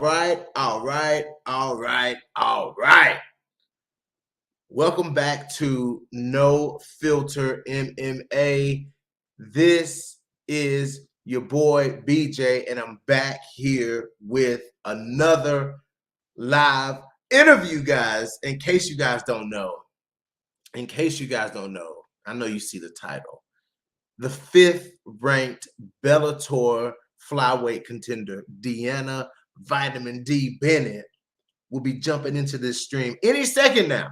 All right. Welcome back to No Filter MMA. This is your boy BJ, and I'm back here with another live interview, guys. In case you guys don't know, I know you see the title. The 5th ranked Bellator flyweight contender, Deanna Vitamin D Bennett, will be jumping into this stream any second now.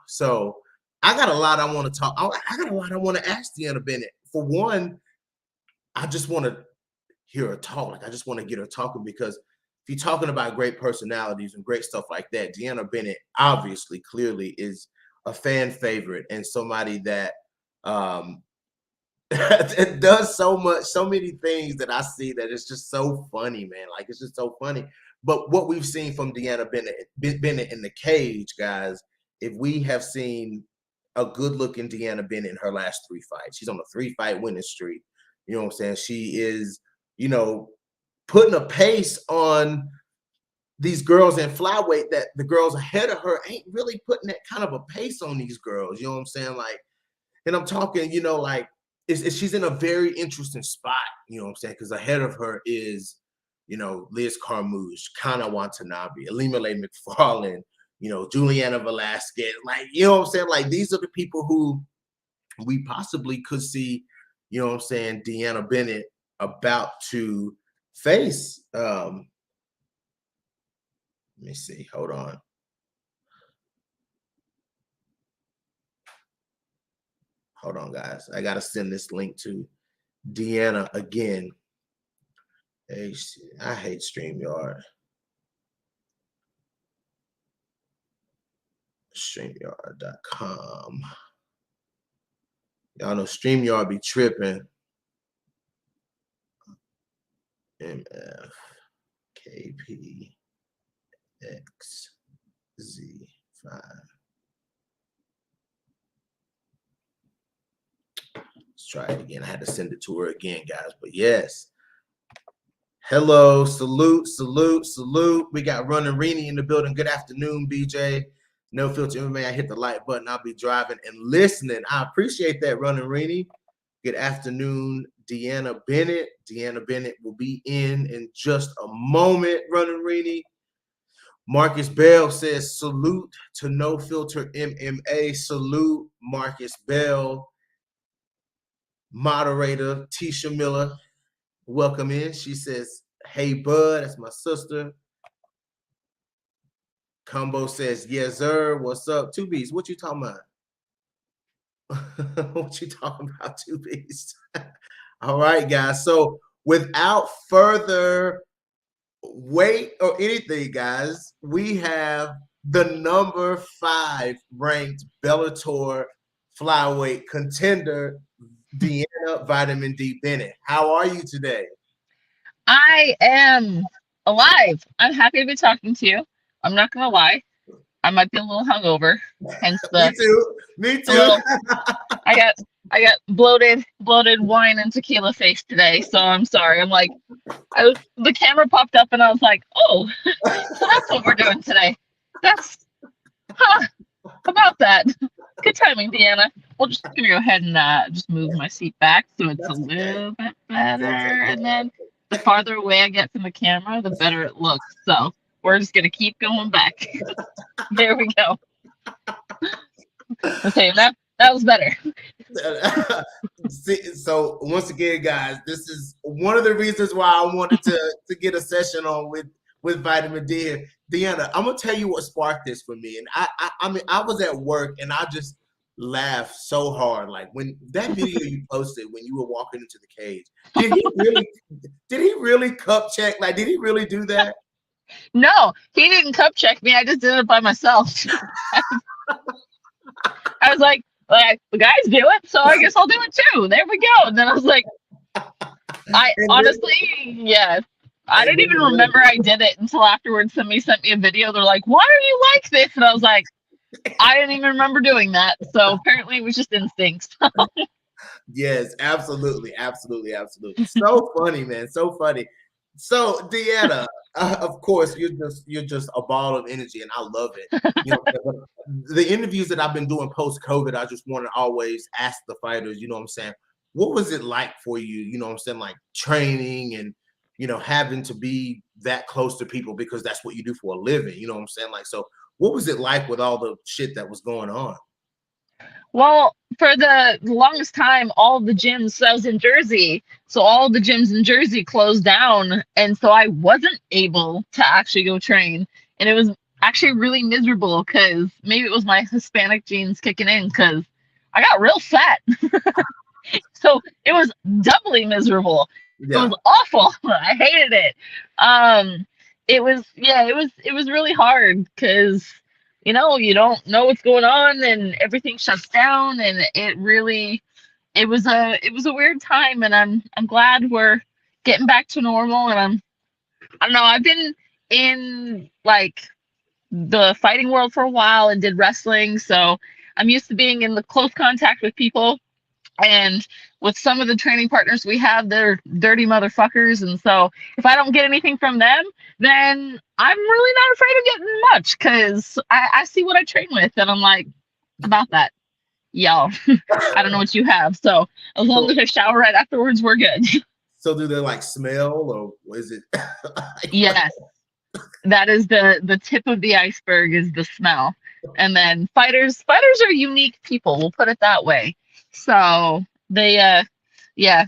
So I got a lot I want to talk. I got a lot I want to ask Deanna Bennett. For one, I just want to hear her talk. Like, I just want to get her talking, because if you're talking about great personalities and great stuff like that, Deanna Bennett obviously, clearly is a fan favorite and somebody that it does so many things that I see that it's just so funny, man. Like, it's just so funny. But what we've seen from Deanna Bennett in the cage, guys, if we have seen a good-looking Deanna Bennett in her last 3 fights, she's on a 3-fight winning streak. You know what I'm saying? She is, putting a pace on these girls in flyweight that the girls ahead of her ain't really putting that kind of a pace on these girls. You know what I'm saying? Like, and I'm talking, she's in a very interesting spot, you know what I'm saying? Because ahead of her is, Liz Carmouche, Kana Watanabe, Elimele McFarlane, Julianna Velasquez. Like, you know what I'm saying? Like, these are the people who we possibly could see, you know what I'm saying, Deanna Bennett about to face. Let me see. Hold on. Hold on, guys. I got to send this link to Deanna again. I hate StreamYard. StreamYard.com. Y'all know StreamYard be tripping. MF KP XZ5. Let's try it again. I had to send it to her again, guys. But yes. Hello, salute. We got Running Reenie in the building. Good afternoon, BJ. No Filter MMA. I hit the like button. I'll be driving and listening. I appreciate that, Running Reenie. Good afternoon, Deanna Bennett. Deanna Bennett will be in just a moment, Running Reenie. Marcus Bell says, salute to No Filter MMA. Salute, Marcus Bell. Moderator Tisha Miller, welcome in. She says, hey, bud. That's my sister. Combo says, yes, sir. What's up? 2Bs, what you talking about? What you talking about, 2Bs? All right, guys. So without further wait or anything, guys, we have the number 5 ranked Bellator flyweight contender, Deanna Vitamin D Bennett. How are you today? I am alive. I'm happy to be talking to you. I'm not gonna lie. I might be a little hungover. Hence the Me too. I got bloated wine and tequila face today, so I'm sorry. I'm like, the camera popped up and I was like, oh, so that's what we're doing today. About that. Good timing, Deanna. We'll just gonna go ahead and just move my seat back so it's a little bit better. And then the farther away I get from the camera, the better it looks. So we're just gonna keep going back. There we go. Okay, that was better. So once again, guys, this is one of the reasons why I wanted to get a session on with Vitamin D. Deanna, I'm gonna tell you what sparked this for me. And I mean, I was at work and I just laughed so hard. Like, when that video you posted when you were walking into the cage, did he really cup check? Like, did he really do that? No, he didn't cup check me. I just did it by myself. I was like, the guys do it, so I guess I'll do it too. There we go. And then I was like, I didn't even remember I did it until afterwards. Somebody sent me a video. They're like, why are you like this? And I was like, I didn't even remember doing that. So apparently it was just instinct. Yes, absolutely. So funny, man. So funny. So Deanna, of course, you're just a ball of energy, and I love it. You know, the interviews that I've been doing post COVID, I just want to always ask the fighters. You know what I'm saying? What was it like for you? You know what I'm saying? Like training and having to be that close to people because that's what you do for a living. You know what I'm saying? Like, so what was it like with all the shit that was going on? Well, for the longest time, all the gyms, so I was in Jersey, so all the gyms in Jersey closed down. And so I wasn't able to actually go train. And it was actually really miserable because maybe it was my Hispanic genes kicking in because I got real fat. So it was doubly miserable. It was Yeah, awful. I hated it. Um, it was yeah, it was really hard because you don't know what's going on and everything shuts down and it was a weird time and I'm glad we're getting back to normal and I don't know, I've been in like the fighting world for a while and did wrestling, so I'm used to being in the close contact with people and with some of the training partners we have, they're dirty motherfuckers. And so if I don't get anything from them, then I'm really not afraid of getting much because I see what I train with. And I'm like, about that, y'all, I don't know what you have. So as long so as I shower right afterwards, we're good. so do they like smell or is it? Yes, that is the tip of the iceberg is the smell. And then fighters are unique people, we'll put it that way. So they yeah,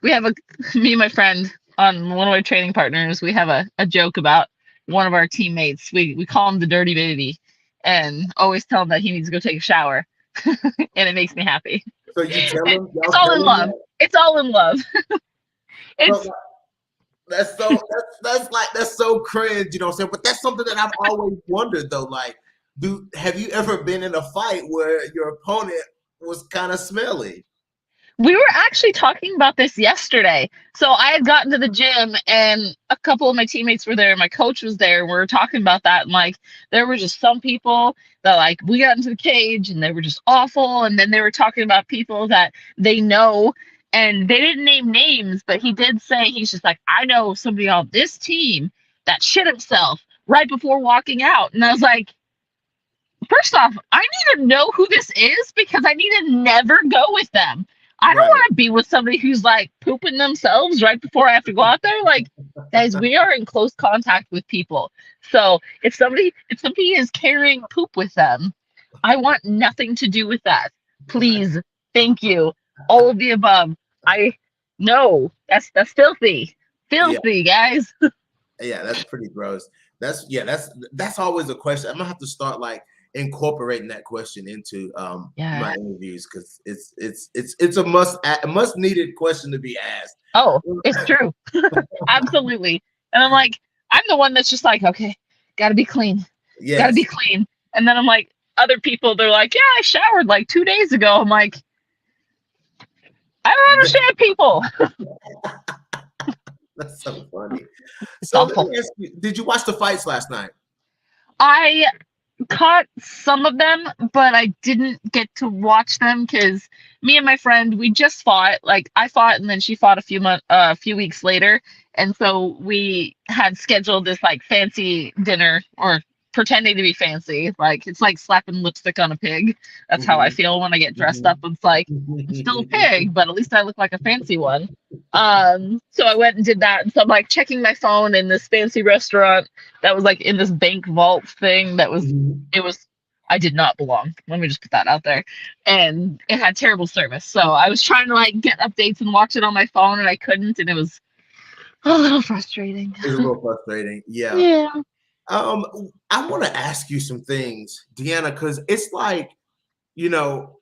we have a me and my friend on one of my training partners, we have a joke about one of our teammates. We call him the dirty baby and always tell him that he needs to go take a shower. And it makes me happy. So you tell them, It's y'all all tell in them love. that? It's all in love. But It's that's so cringe, you know what I'm saying? But that's something that I've always wondered though. Like, have you ever been in a fight where your opponent was kind of smelly? We were actually talking about this yesterday. So I had gotten to the gym and a couple of my teammates were there. My coach was there. And we were talking about that. And like, there were just some people that like we got into the cage and they were just awful. And then they were talking about people that they know and they didn't name names, but he did say, he's just like, I know somebody on this team that shit himself right before walking out. And I was like, first off, I need to know who this is because I need to never go with them. I don't Right. want to be with somebody who's like pooping themselves right before I have to go out there. Like, guys, we are in close contact with people. So if somebody is carrying poop with them, I want nothing to do with that. Please, thank you. All of the above. I no, that's filthy. Yeah, Filthy, guys. yeah, that's pretty gross. That's always a question. I'm gonna have to start like incorporating that question into my Yeah. interviews because it's a must needed question to be asked. Oh, it's true. Absolutely. And I'm like, I'm the one that's just like, okay, gotta be clean. Gotta be Yes. clean. And then I'm like, other people, they're like, yeah, I showered like 2 days ago. I'm like, I don't understand people. That's so funny. It's So let awful. me ask you, did you watch the fights last night? I caught some of them, but I didn't get to watch them because me and my friend we just fought. Like I fought, and then she fought a few weeks later, and so we had scheduled this like fancy dinner or pretending to be fancy. Like it's like slapping lipstick on a pig. That's how I Mhm, feel when I get dressed up. mhm. It's like I'm still a pig, but at least I look like a fancy one. So I went and did that, and so I'm like checking my phone in this fancy restaurant that was like in this bank vault thing that was Mhm. it was I did not belong. Let me just put that out there. And it had terrible service. So I was trying to like get updates and watch it on my phone and I couldn't and it was a little frustrating. It's a little frustrating. Yeah. Yeah. Um, I want to ask you some things, Deanna, because it's like, you know,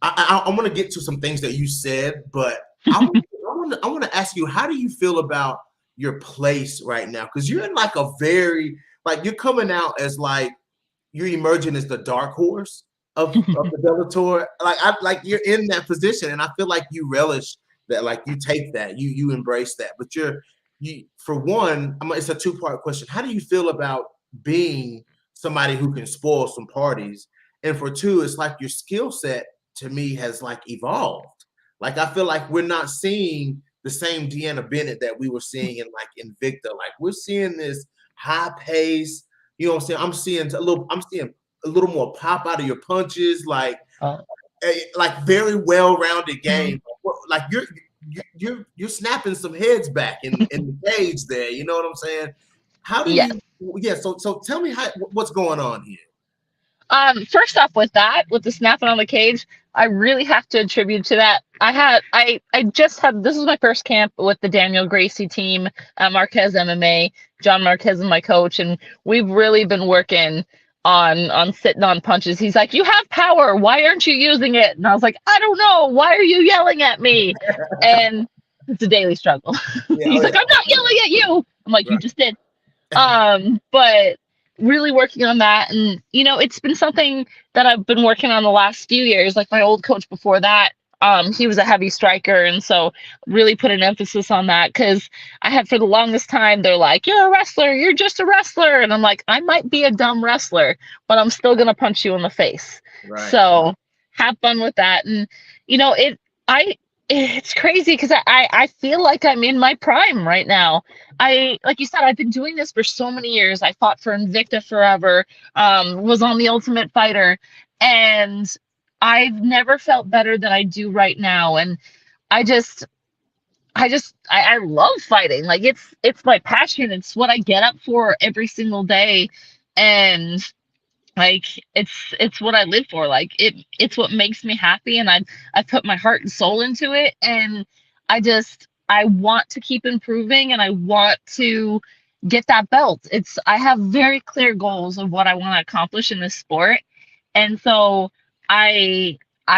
I want to get to some things that you said, but I want to ask you, how do you feel about your place right now? Because you're in like a very like you're coming out as like you're emerging as the dark horse of the Bellator. Like you're in that position, and I feel like you relish that. Like you take that, you embrace that. But you for one, it's a two-part question. How do you feel about being somebody who can spoil some parties? And for two, it's like your skill set to me has like evolved. Like I feel like we're not seeing the same Deanna Bennett that we were seeing in like Invicta. Like we're seeing this high pace. You know what I'm saying? I'm seeing a little more pop out of your punches, like very well-rounded game. Like you're snapping some heads back in the cage there. You know what I'm saying? How do you? Yeah. So tell me what's going on here. First off, with the snapping on the cage, I really have to attribute to that. I just had, this is my first camp with the Daniel Gracie team, Marquez MMA. John Marquez is my coach, and we've really been working on sitting on punches. He's like, "You have power. Why aren't you using it?" And I was like, "I don't know. Why are you yelling at me?" And it's a daily struggle. He's like, "I'm not yelling at you." I'm like, "You just did." But really working on that, and it's been something that I've been working on the last few years. Like my old coach before that, he was a heavy striker, and so really put an emphasis on that, because I had, for the longest time, they're like, "You're a wrestler, you're just a wrestler," and I'm like, I might be a dumb wrestler, but I'm still gonna punch you in the face. Right. So have fun with that. And it's crazy because I feel like I'm in my prime right now. Like you said, I've been doing this for so many years. I fought for Invicta forever, was on the Ultimate Fighter, and I've never felt better than I do right now. And I love fighting. Like it's my passion. It's what I get up for every single day. And like it's what I live for. Like it's what makes me happy, and I put my heart and soul into it, and I want to keep improving, and I want to get that belt. I have very clear goals of what I want to accomplish in this sport. And so I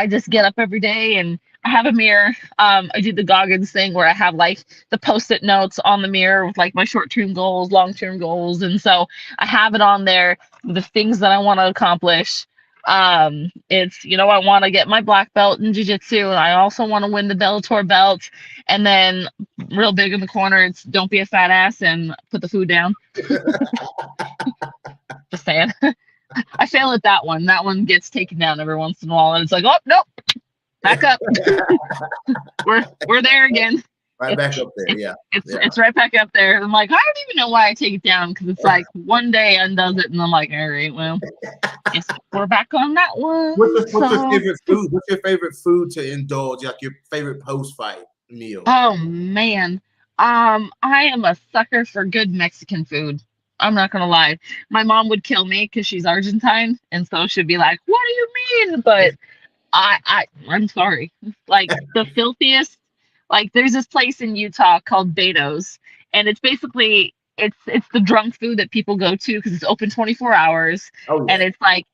just get up every day, and I have a mirror. I do the Goggins thing where I have like the Post-it notes on the mirror with like my short-term goals, long-term goals. And so I have it on there, the things that I want to accomplish. It's, I want to get my black belt in jiu-jitsu, and I also want to win the Bellator belt. And then real big in the corner, it's don't be a fat ass and put the food down. Just saying. I fail at that one. That one gets taken down every once in a while, and it's like, oh, nope. Back up. we're there again. Right back up there, yeah. It's right back up there. I'm like, I don't even know why I take it down, because it's like one day undoes it, and I'm like, all right, well, guess we're back on that one. What's your favorite food? What's your favorite food to indulge? Like your favorite post-fight meal? Oh man, I am a sucker for good Mexican food. I'm not gonna lie. My mom would kill me because she's Argentine, and so she'd be like, "What do you mean?" But I'm sorry. Like the filthiest. Like there's this place in Utah called Beto's, and it's basically it's the drunk food that people go to because it's open 24 hours. Oh, yeah. And it's like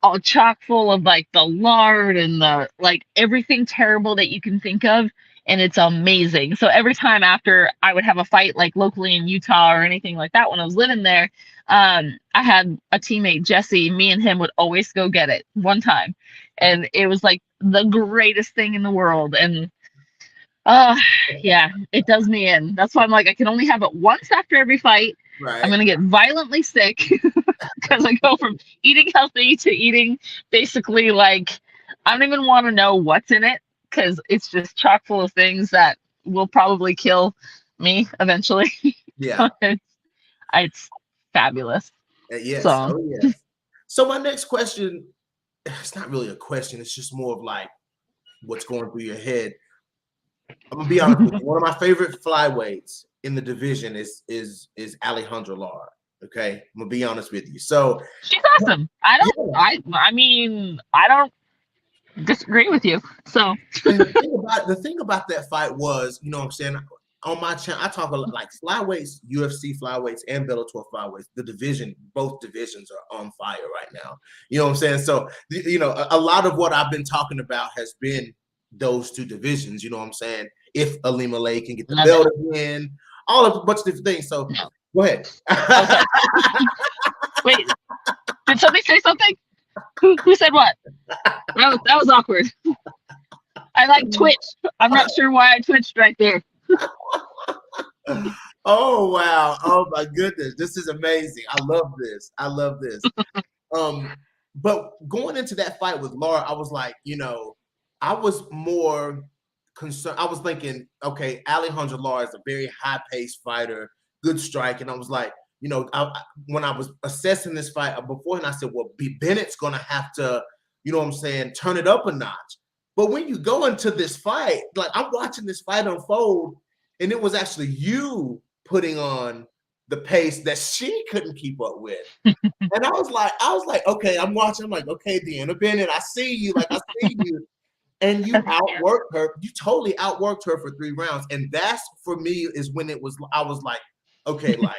all chock full of like the lard and the like everything terrible that you can think of, and it's amazing. So every time after I would have a fight like locally in Utah or anything like that when I was living there, I had a teammate, Jesse, me and him would always go get it one time, and it was like the greatest thing in the world. And yeah, it does me in. That's why I'm like, I can only have it once after every fight. Right. I'm gonna get violently sick because I go from eating healthy to eating basically like I don't even want to know what's in it, because it's just chock full of things that will probably kill me eventually. Yeah. It's fabulous. Yes. So. Oh, yes. So my next question, it's not really a question. It's just more of like what's going through your head. I'm gonna be honest with you. One of my favorite flyweights in the division is Alejandra Lara. Okay, I'm gonna be honest with you. So she's awesome. I mean, I don't disagree with you. So the thing about that fight was, you know what I'm saying? On my channel, I talk about like flyweights, UFC flyweights, and Bellator flyweights. The division, both divisions are on fire right now. You know what I'm saying? So, a lot of what I've been talking about has been those two divisions. You know what I'm saying? If Alima Lay can get the belt again, all of a bunch of different things. So, go ahead. Okay. Wait, did somebody say something? Who said what? That was awkward. I like Twitch. I'm not sure why I twitched right there. Oh wow! Oh my goodness, this is amazing. I love this. But going into that fight with Lara, I was like, I was more concerned. I was thinking, okay, Alejandra Lara is a very high-paced fighter, good strike, and I was like, you know, when I was assessing this fight beforehand, I said, well, Bennett's gonna have to, you know what I'm saying, turn it up a notch. But when you go into this fight, like I'm watching this fight unfold, and it was actually you putting on the pace that she couldn't keep up with. And I was like, okay, I'm watching. I'm like, okay, Deanna Bennett, I see you. Like, I see you. And you outworked her. You totally outworked her for 3 rounds. And that's, for me, is when I was like, okay, like,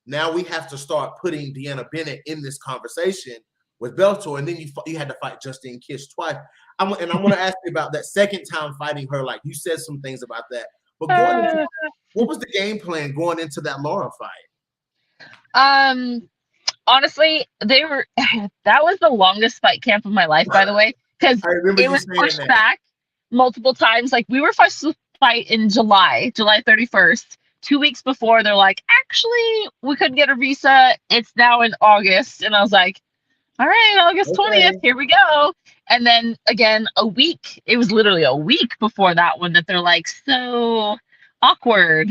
now we have to start putting Deanna Bennett in this conversation with Bellator. And then you had to fight Justine Kish twice. I want to ask you about that second time fighting her. Like, you said some things about that. But what was the game plan going into that Lara fight? Honestly, that was the longest fight camp of my life, by the way, because it was pushed back multiple times. Like, we were supposed to fight in July 31st. 2 weeks before, they're like, actually, we couldn't get a visa. It's now in August. And I was like, all right, August 20th, here we go. And then again, it was literally a week before that one that they're like, so awkward.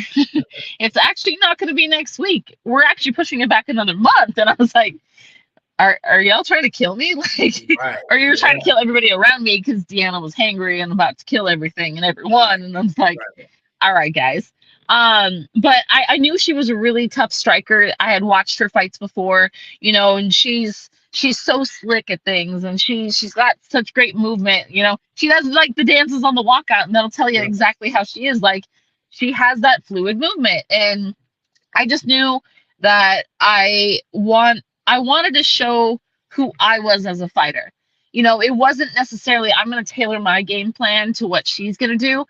It's actually not going to be next week. We're actually pushing it back another month. And I was like, are y'all trying to kill me? Like, or you're trying to kill everybody around me because Deanna was hangry and about to kill everything and everyone. And I was like, all right, guys. But I knew she was a really tough striker. I had watched her fights before, you know, and she's so slick at things, and she's got such great movement. You know, she does like the dances on the walkout, and that'll tell you exactly how she is. Like, she has that fluid movement, and I just knew that I wanted to show who I was as a fighter. You know, it wasn't necessarily I'm going to tailor my game plan to what she's going to do.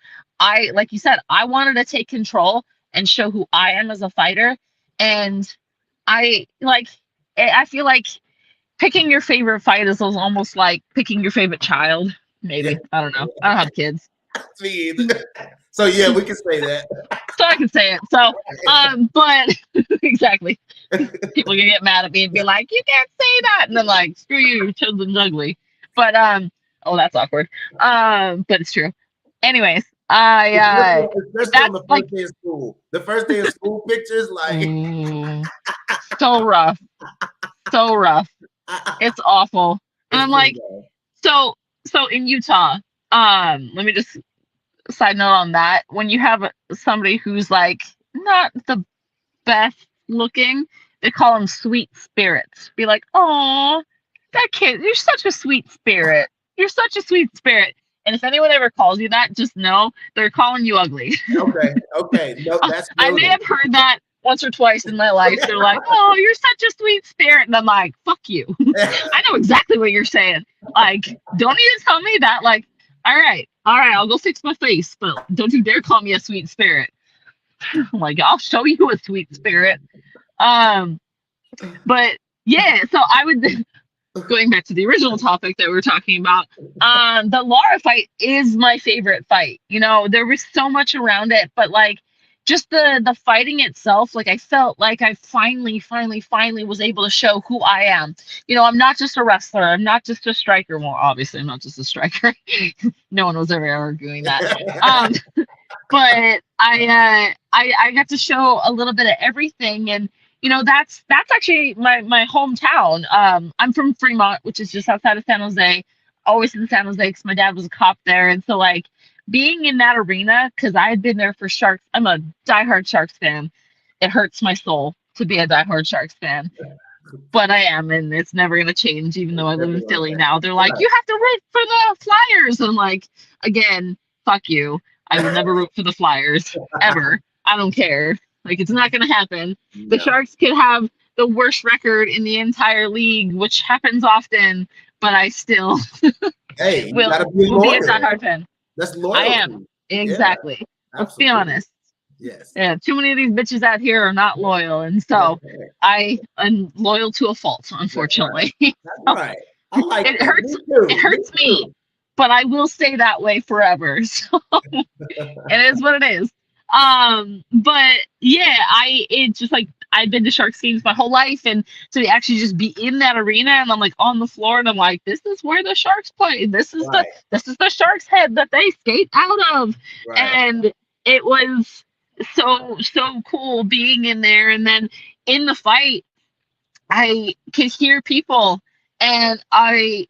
Like you said, I wanted to take control and show who I am as a fighter. And I feel like picking your favorite fight is almost like picking your favorite child. Maybe. I don't know. I don't have kids. Me either. So yeah, we can say that. So I can say it. So, but exactly. People can get mad at me and be like, you can't say that. And then like, screw you, your children's ugly. But, oh, that's awkward. But it's true. Anyways, especially on the first day of school. The first day of school pictures, like so rough. It's awful. And I'm like, so in Utah, let me just side note on that. When you have somebody who's like not the best looking, they call them sweet spirits. Be like, oh, that kid, you're such a sweet spirit. You're such a sweet spirit. And if anyone ever calls you that, just know they're calling you ugly. Okay. No, that's I may have heard that once or twice in my life. They're like, oh, you're such a sweet spirit. And I'm like, fuck you. I know exactly what you're saying. Like, don't even tell me that. Like, all right, I'll go fix my face, but don't you dare call me a sweet spirit. Like, I'll show you a sweet spirit. But yeah, so I would, going back to the original topic that we were talking about, the Lara fight is my favorite fight. You know, there was so much around it, but like, just the fighting itself, like I felt like I finally was able to show who I am. You know, I'm not just a wrestler. I'm not just a striker. Well, obviously I'm not just a striker. No one was ever arguing that. But I got to show a little bit of everything. And, you know, that's actually my hometown. I'm from Fremont, which is just outside of San Jose. Always in San Jose because my dad was a cop there. And so like, being in that arena, because I had been there for Sharks. I'm a diehard Sharks fan. It hurts my soul to be a diehard Sharks fan, but I am, and it's never going to change, even though I live in Philly now. They're like, you have to root for the Flyers. I'm like, again, fuck you. I will never root for the Flyers, ever. I don't care. Like, it's not going to happen. The Sharks could have the worst record in the entire league, which happens often, but I still will be a diehard fan. That's loyalty. I am. Exactly. Yeah, let's be honest. Yes. Yeah, too many of these bitches out here are not loyal. And so I am loyal to a fault, unfortunately. That's right. I like it. It hurts me, but I will stay that way forever. So it is what it is. But yeah, it's just like I'd been to Sharks games my whole life, and to actually just be in that arena, and I'm like on the floor, and I'm like, this is where the Sharks play. This is the Sharks head that they skate out of, and it was so cool being in there. And then in the fight, I could hear people, and a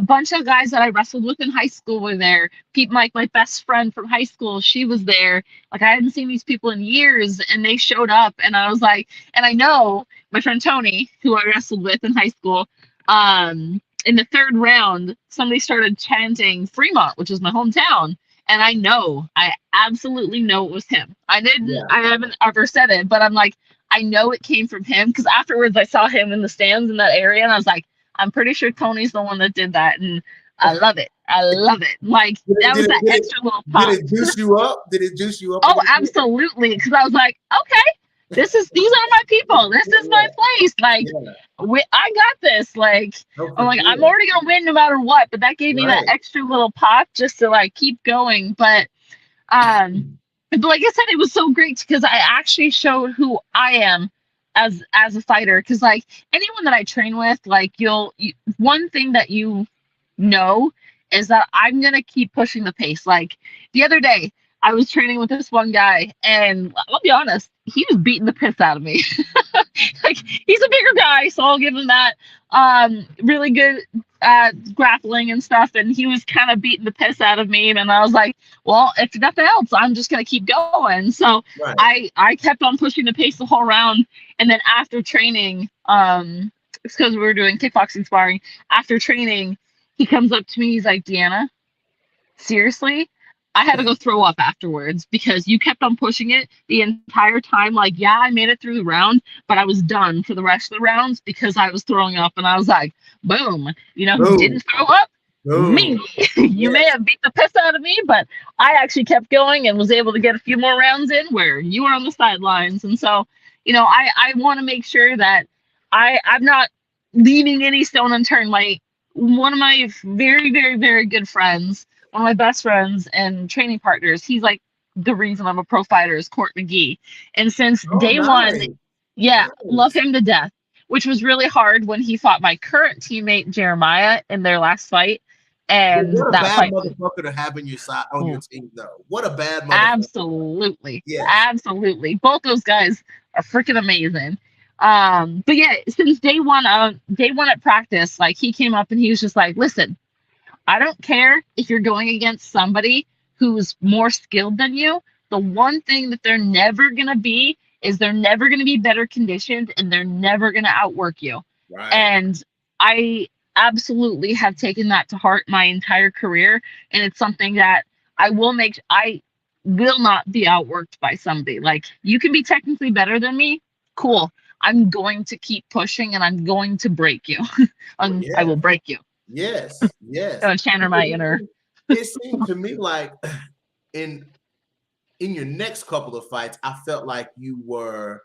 bunch of guys that I wrestled with in high school were there. People like my best friend from high school, she was there. Like, I hadn't seen these people in years, and they showed up, and I was like, and I know my friend Tony, who I wrestled with in high school, in the third round, somebody started chanting Fremont, which is my hometown. And I absolutely know it was him. I haven't ever said it, but I'm like, I know it came from him, because afterwards I saw him in the stands in that area, and I was like, I'm pretty sure Tony's the one that did that, and I love it. Like, that was that extra little pop. Did it juice you up? Oh, absolutely, because I was like, okay, these are my people. This is my place. Like, I got this. Like, I'm like, I'm already gonna win no matter what. But that gave me that extra little pop just to like keep going. But like I said, it was so great because I actually showed who I am as a fighter. Because like anyone that I train with, like one thing that you know is that I'm gonna keep pushing the pace. Like the other day, I was training with this one guy, and I'll be honest, he was beating the piss out of me. Like, he's a bigger guy, so I'll give him that. Really good at grappling and stuff, and he was kind of beating the piss out of me, and I was like, well, if nothing else, I'm just gonna keep going. So I kept on pushing the pace the whole round, and then after training, it's because we were doing kickboxing sparring. After training, he comes up to me, he's like, Deanna, seriously? I had to go throw up afterwards because you kept on pushing it the entire time. Like, yeah, I made it through the round, but I was done for the rest of the rounds because I was throwing up. And I was like, boom. You know who didn't throw up? Me. You may have beat the piss out of me, but I actually kept going and was able to get a few more rounds in where you were on the sidelines. And so, you know, I want to make sure that I'm not leaving any stone unturned. Like, one of my very, very, very good friends, one of my best friends and training partners, he's like the reason I'm a pro fighter, is Court McGee. And since day one, love him to death, which was really hard when he fought my current teammate Jeremiah in their last fight. And what a that bad fight, motherfucker to have in your side on your team, though. What a bad motherfucker. Absolutely. Yeah. Absolutely. Both those guys are freaking amazing. But yeah, since day one at practice, like, he came up and he was just like, listen, I don't care if you're going against somebody who's more skilled than you. The one thing that they're never going to be is they're never going to be better conditioned, and they're never going to outwork you. Right. And I absolutely have taken that to heart my entire career. And it's something that I will not be outworked by somebody. Like, you can be technically better than me. Cool. I'm going to keep pushing, and I'm going to break you. I will break you. Yes. Channel my inner. It seemed to me like in your next couple of fights, I felt like you were.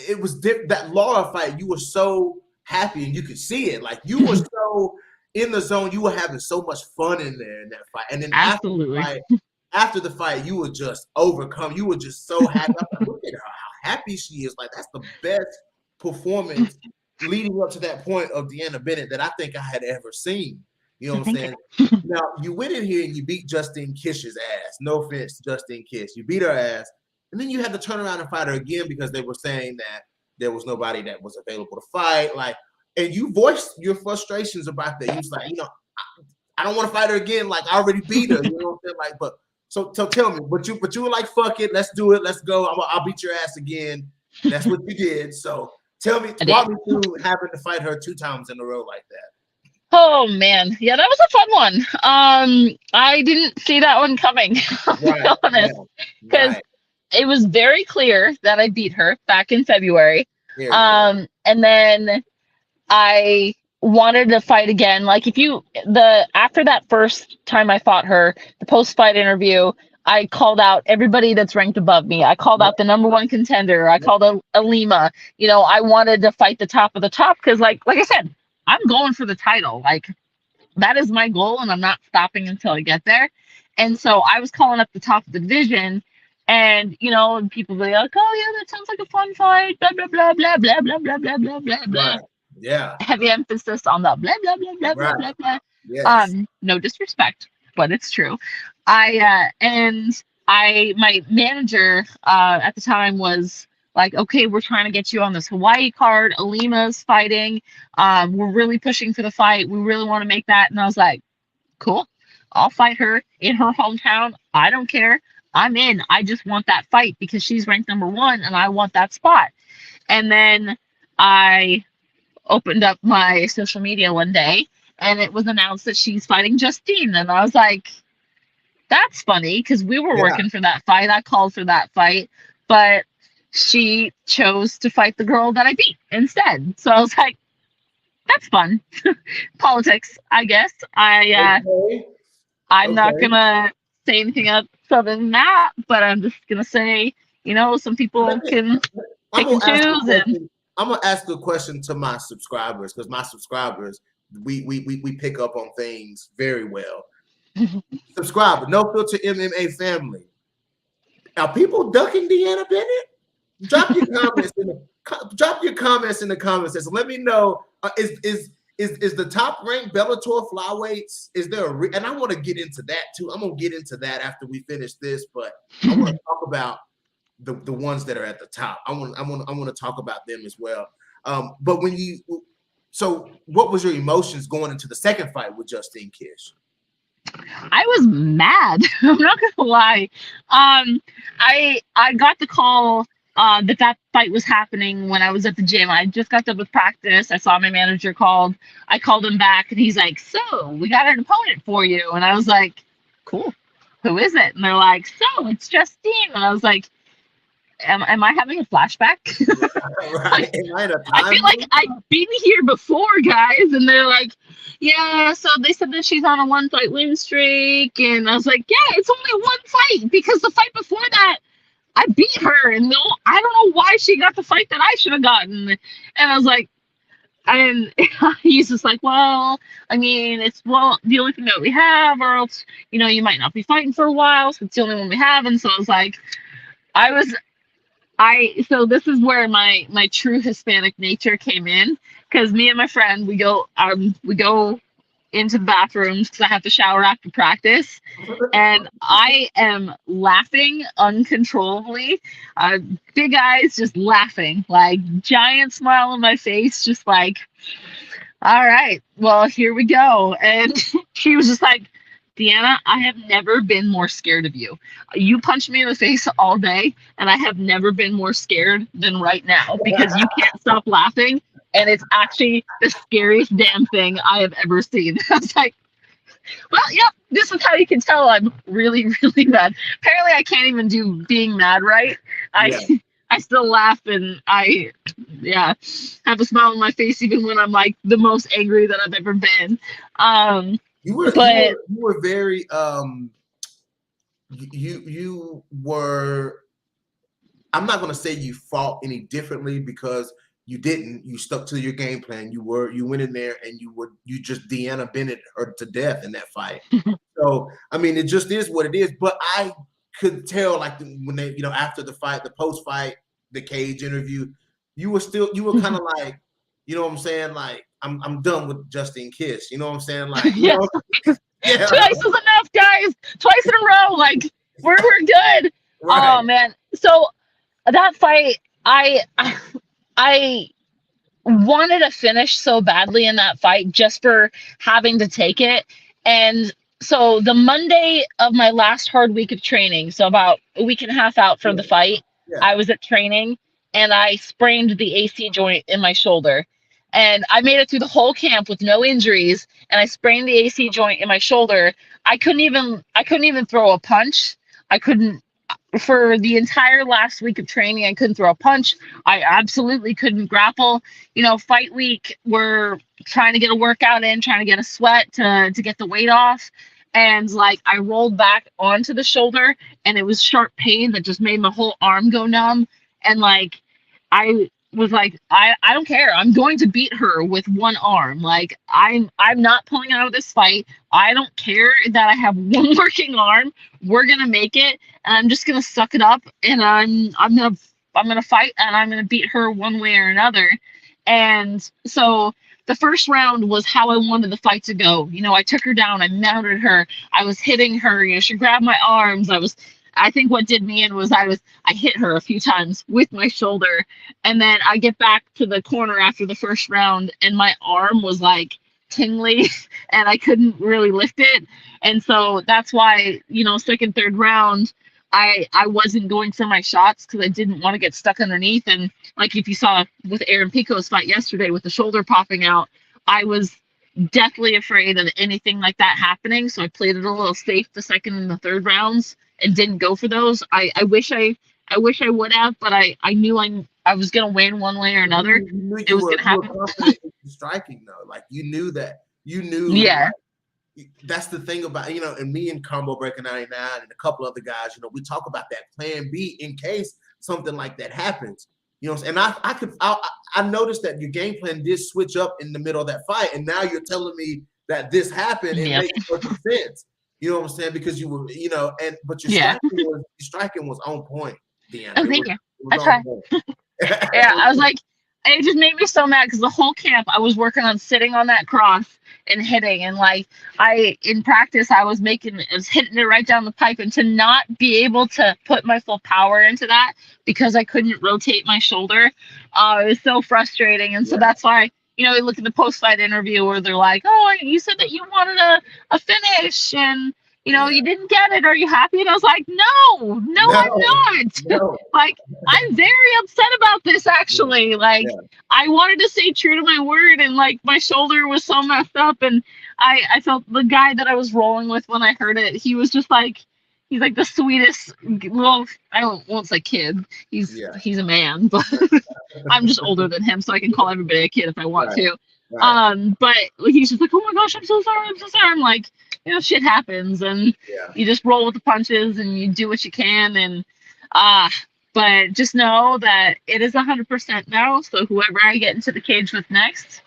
It was that Laura fight. You were so happy, and you could see it. Like, you were so in the zone. You were having so much fun in there in that fight. And then after the fight, you were just overcome. You were just so happy. I'm like, look at her, how happy she is. Like, that's the best performance leading up to that point of Deanna Bennett that I think I had ever seen. You know what I'm saying? Now, you went in here and you beat Justine Kish's ass. No offense to Justine Kish. You beat her ass. And then you had to turn around and fight her again because they were saying that there was nobody that was available to fight. Like, and you voiced your frustrations about that. You was like, you know, I don't want to fight her again. Like, I already beat her. You know what I'm saying? Like, but so tell me, but you were like, fuck it, let's do it, let's go. I'll beat your ass again. That's what you did. So tell me, walk me through having to fight her 2 times in a row like that. Oh man, yeah, that was a fun one. I didn't see that one coming. I'll be honest, because it was very clear that I beat her back in February. And then I wanted to fight again. Like, after that first time I fought her, the post-fight interview, I called out everybody that's ranked above me. I called out the number 1 contender. I called out Alima. You know, I wanted to fight the top of the top because, like I said, I'm going for the title. Like, that is my goal, and I'm not stopping until I get there. And so I was calling up the top of the division, And people be like, "Oh yeah, that sounds like a fun fight." Blah blah blah blah blah blah blah blah blah blah blah. Right. Yeah. Heavy emphasis on the blah blah blah blah blah Right. blah blah. Yes. No disrespect, but it's true. My manager at the time was like, "Okay, we're trying to get you on this Hawaii card. Alima's fighting. We're really pushing for the fight. We really want to make that." And I was like, "Cool, I'll fight her in her hometown. I don't care. I'm in. I just want that fight because she's ranked #1 and I want that spot." And then I opened up my social media one day and it was announced that she's fighting Justine. And I was like, that's funny because we were working for that fight. I called for that fight, but she chose to fight the girl that I beat instead. So I was like, that's fun. Politics, I guess. I'm not gonna say anything else other than that, but I'm just gonna say, some people can pick and choose. And I'm gonna ask a question to my subscribers because my subscribers, we pick up on things very well. Subscriber, No Filter MMA family. Are people ducking Deanna Bennett? Drop your comments in the comments section. Let me know. Is the top ranked Bellator flyweights? Is there and I want to get into that too. I'm gonna get into that after we finish this, but I want to talk about the ones that are at the top. I want to talk about them as well. But so what was your emotions going into the second fight with Justine Kish? I was mad. I'm not gonna lie. I got the call that fight was happening when I was at the gym. I just got done with practice. I saw my manager called. I called him back, and he's like, "So we got an opponent for you." And I was like, "Cool. Who is it?" And they're like, "So it's Justine." And I was like, Am I having a flashback? Right. I feel like I've been here before, guys. And they're like, "Yeah, so they said that she's on a 1-fight win streak." And I was like, "Yeah, it's only one fight because the fight before that, I beat her. And I don't know why she got the fight that I should have gotten." And I was like, and he's just like, "Well, I mean, it's the only thing that we have, or else, you might not be fighting for a while. So it's the only one we have." And so I was like, so this is where my true Hispanic nature came in, because me and my friend, we go into the bathrooms because I have to shower after practice, and I am laughing uncontrollably, big eyes, just laughing, like giant smile on my face, just like, "All right, well, here we go." And she was just like, "Deanna, I have never been more scared of you. You punched me in the face all day, and I have never been more scared than right now because you can't stop laughing, and it's actually the scariest damn thing I have ever seen." I was like, "Well, yep, this is how you can tell I'm really, really mad." Apparently, I can't even do being mad right. I still laugh, and I have a smile on my face even when I'm like the most angry that I've ever been. You were very you were, I'm not going to say you fought any differently because you didn't. You stuck to your game plan. You went in there and you just Deanna Bennett her to death in that fight. So I mean, it just is what it is. But I could tell, like, when they, after the fight, the post fight, the cage interview, you were kind of like, you know what I'm saying, like, I'm done with Justine Kish. You know what I'm saying? Like, Yeah. Twice is enough, guys. Twice in a row. Like, we're good. Right. Oh man. So that fight, I wanted to finish so badly in that fight just for having to take it. And so the Monday of my last hard week of training, so about a week and a half out from the fight, I was at training and I sprained the AC joint in my shoulder. And I made it through the whole camp with no injuries, and I sprained the AC joint in my shoulder. I couldn't even throw a punch. For the entire last week of training, I couldn't throw a punch. I absolutely couldn't grapple. Fight week, we're trying to get a workout in, trying to get a sweat to get the weight off. And like, I rolled back onto the shoulder and it was sharp pain that just made my whole arm go numb. And like, I was like, I don't care. I'm going to beat her with one arm. Like I'm not pulling out of this fight. I don't care that I have one working arm. We're gonna make it, and I'm just gonna suck it up, and I'm gonna fight, and I'm gonna beat her one way or another. And so the first round was how I wanted the fight to go. You know, I took her down, I mounted her, I was hitting her, you know, she grabbed my arms. I think what did me in was I hit her a few times with my shoulder, and then I get back to the corner after the first round, and my arm was like tingly, and I couldn't really lift it. And so that's why, you know, second, third round, I wasn't going for my shots because I didn't want to get stuck underneath. And like if you saw with Aaron Pico's fight yesterday with the shoulder popping out, I was deathly afraid of anything like that happening. So I played it a little safe the second and the third rounds and didn't go for those. I wish I would have, but I knew I was gonna win one way or another. It was gonna happen. Confident in striking though, like you knew that. You knew. Yeah. That's the thing about, you know, and me and Combo Breaker 99 and a couple other guys, you know, we talk about that plan B in case something like that happens. You know, and I noticed that your game plan did switch up in the middle of that fight, and now you're telling me that this happened. It makes perfect sense. You know what I'm saying? Because you were, you know, but your striking was on point, Deanna. Oh, thank you. I tried. Yeah, I was like, it just made me so mad because the whole camp I was working on sitting on that cross and hitting, and like in practice I was hitting it right down the pipe, and to not be able to put my full power into that because I couldn't rotate my shoulder, it was so frustrating. And so that's why, you know, we look at the post-fight interview where they're like, oh, you said that you wanted a finish and you know, you didn't get it. Are you happy? And I was like, no, I'm not. No. Like, I'm very upset about this, actually. Like, I wanted to stay true to my word, and like my shoulder was so messed up. And I felt the guy that I was rolling with when I heard it, he was just like, he's like the sweetest little, I won't say kid. He's a man, but I'm just older than him, so I can call everybody a kid if I want to. Right. But he's just like, oh my gosh, I'm so sorry. I'm like, you know, shit happens, and you just roll with the punches and you do what you can. And but just know that it is 100% now. So whoever I get into the cage with next,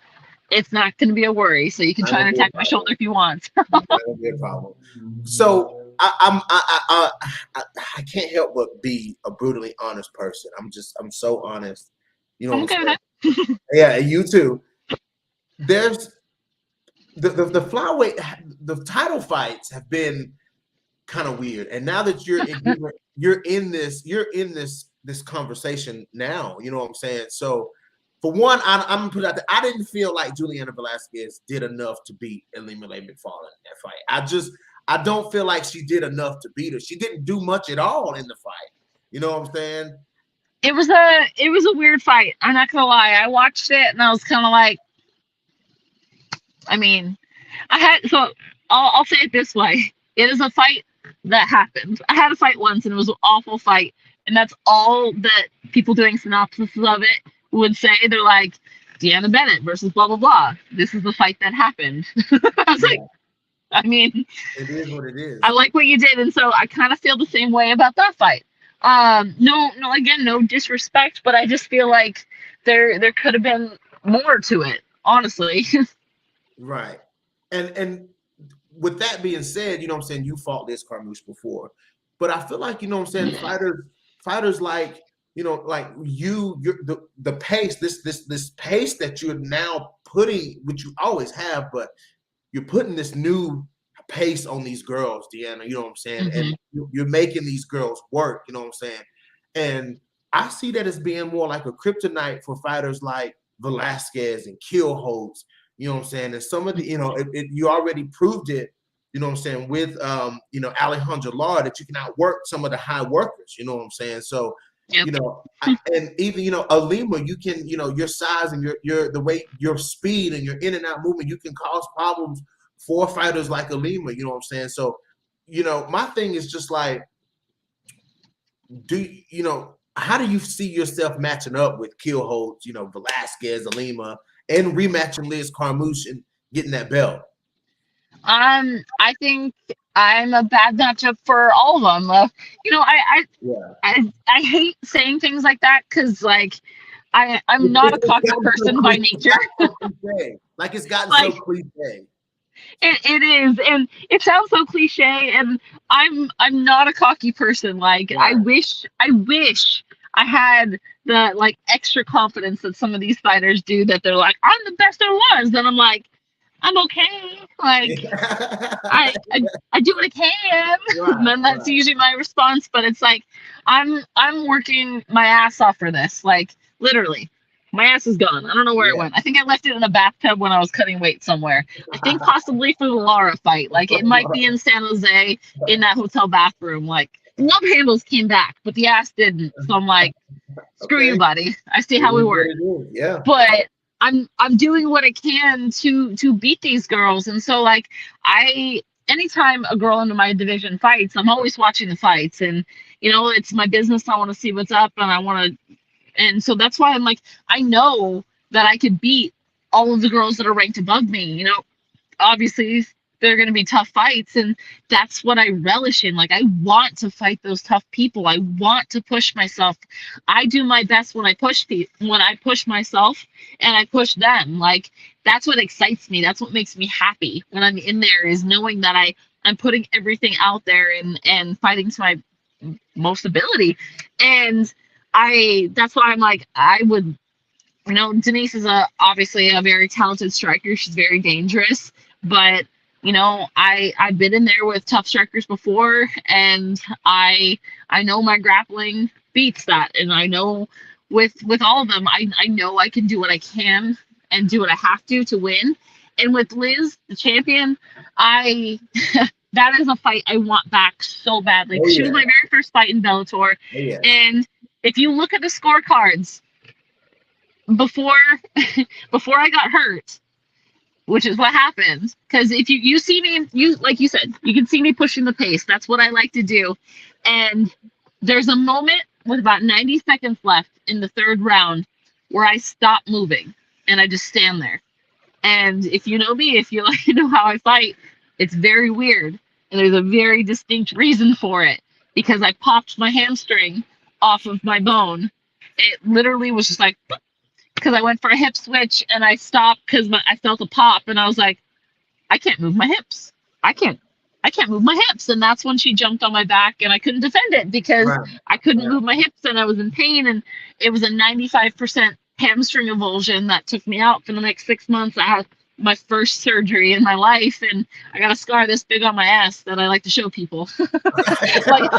it's not going to be a worry. So you can try and attack my shoulder if you want. That'll be a problem. So I can't help but be a brutally honest person. I'm so honest. You know what I'm saying? Yeah, you too. There's the flyweight, the title fights have been kind of weird, and now that you're in this conversation now, you know what I'm saying. So for one, I'm gonna put it out there, I didn't feel like Julianna Velasquez did enough to beat Ilima McFarland in that fight. I don't feel like she did enough to beat her. She didn't do much at all in the fight. You know what I'm saying? It was a weird fight. I'm not gonna lie. I watched it and I was kind of like, I mean, I'll say it this way. It is a fight that happened. I had a fight once and it was an awful fight. And that's all that people doing synopsis of it would say. They're like, Deanna Bennett versus blah, blah, blah. This is the fight that happened. I was like, I mean, it is what it is. I like what you did. And so I kind of feel the same way about that fight. No disrespect, but I just feel like there could have been more to it, honestly. Right. And with that being said, you know what I'm saying, you fought this Carmouche before, but I feel like, you know what I'm saying, fighters like, you know, like you're the pace, this pace that you're now putting, which you always have, but you're putting this new pace on these girls, Deanna, you know what I'm saying? And you're making these girls work, you know what I'm saying? And I see that as being more like a kryptonite for fighters like Velasquez and Killholt, you know what I'm saying? And some of the, you know, you already proved it, you know what I'm saying, with, you know, Alejandra Lara, that you can outwork some of the high workers, you know what I'm saying? So, you know, and even, you know, Ilima, you can, you know, your size and your the way, your speed and your in and out movement, you can cause problems for fighters like Ilima, you know what I'm saying? So, you know, my thing is just like, you know, how do you see yourself matching up with Killholt, you know, Velasquez, Ilima, and rematching Liz Carmouche and getting that belt? I think I'm a bad matchup for all of them. You know, I hate saying things like that because, like, I'm not a cocky person by nature. Like it's gotten Like, so cliche. it is, and it sounds so cliche, and I'm not a cocky person. Like, Right. I wish I had the like extra confidence that some of these fighters do, that they're like, I'm the best there was. Then I'm like, I'm okay. Like, I do what I can. Right, And then that's right. usually my response. But it's like, I'm working my ass off for this. Like, literally, my ass is gone. I don't know where it Yeah. went. I think I left it in a bathtub when I was cutting weight somewhere. I think possibly for the Lara fight. Like, it might be in San Jose in that hotel bathroom. Like, love handles came back, but the ass didn't. So I'm like, screw Okay. you, buddy. I see It how we is work. what it is. Yeah. But I'm doing what I can to beat these girls. And so, like, anytime a girl in my division fights, I'm always watching the fights. And it's my business. I want to see what's up, and I want to. And so that's why I'm like, I know that I could beat all of the girls that are ranked above me. Obviously they're going to be tough fights, and that's what I relish in. Like, I want to fight those tough people. I want to push myself. I do my best when I push myself and I push them. Like, that's what excites me. That's what makes me happy when I'm in there, is knowing that I'm putting everything out there and fighting to my most ability. And that's why I'm like, I would, Denise is obviously a very talented striker. She's very dangerous, but I've been in there with tough strikers before, and I know my grappling beats that, and I know with all of them, I know I can do what I can and do what I have to win. And with Liz, the champion, that is a fight I want back so badly. Oh, She was yeah. my very first fight in Bellator, Oh, yeah. and if you look at the scorecards before I got hurt, which is what happens, because if you see me, like you said, you can see me pushing the pace. That's what I like to do. And there's a moment with about 90 seconds left in the third round where I stop moving and I just stand there. And if you know me, if you know how I fight, it's very weird, and there's a very distinct reason for it, because I popped my hamstring off of my bone. It literally was just like, because I went for a hip switch and I stopped because I felt a pop, and I was like, I can't move my hips. I can't move my hips. And that's when she jumped on my back, and I couldn't defend it because I couldn't move my hips, and I was in pain. And it was a 95% hamstring avulsion that took me out for the next 6 months. I had my first surgery in my life, and I got a scar this big on my ass that I like to show people. Like,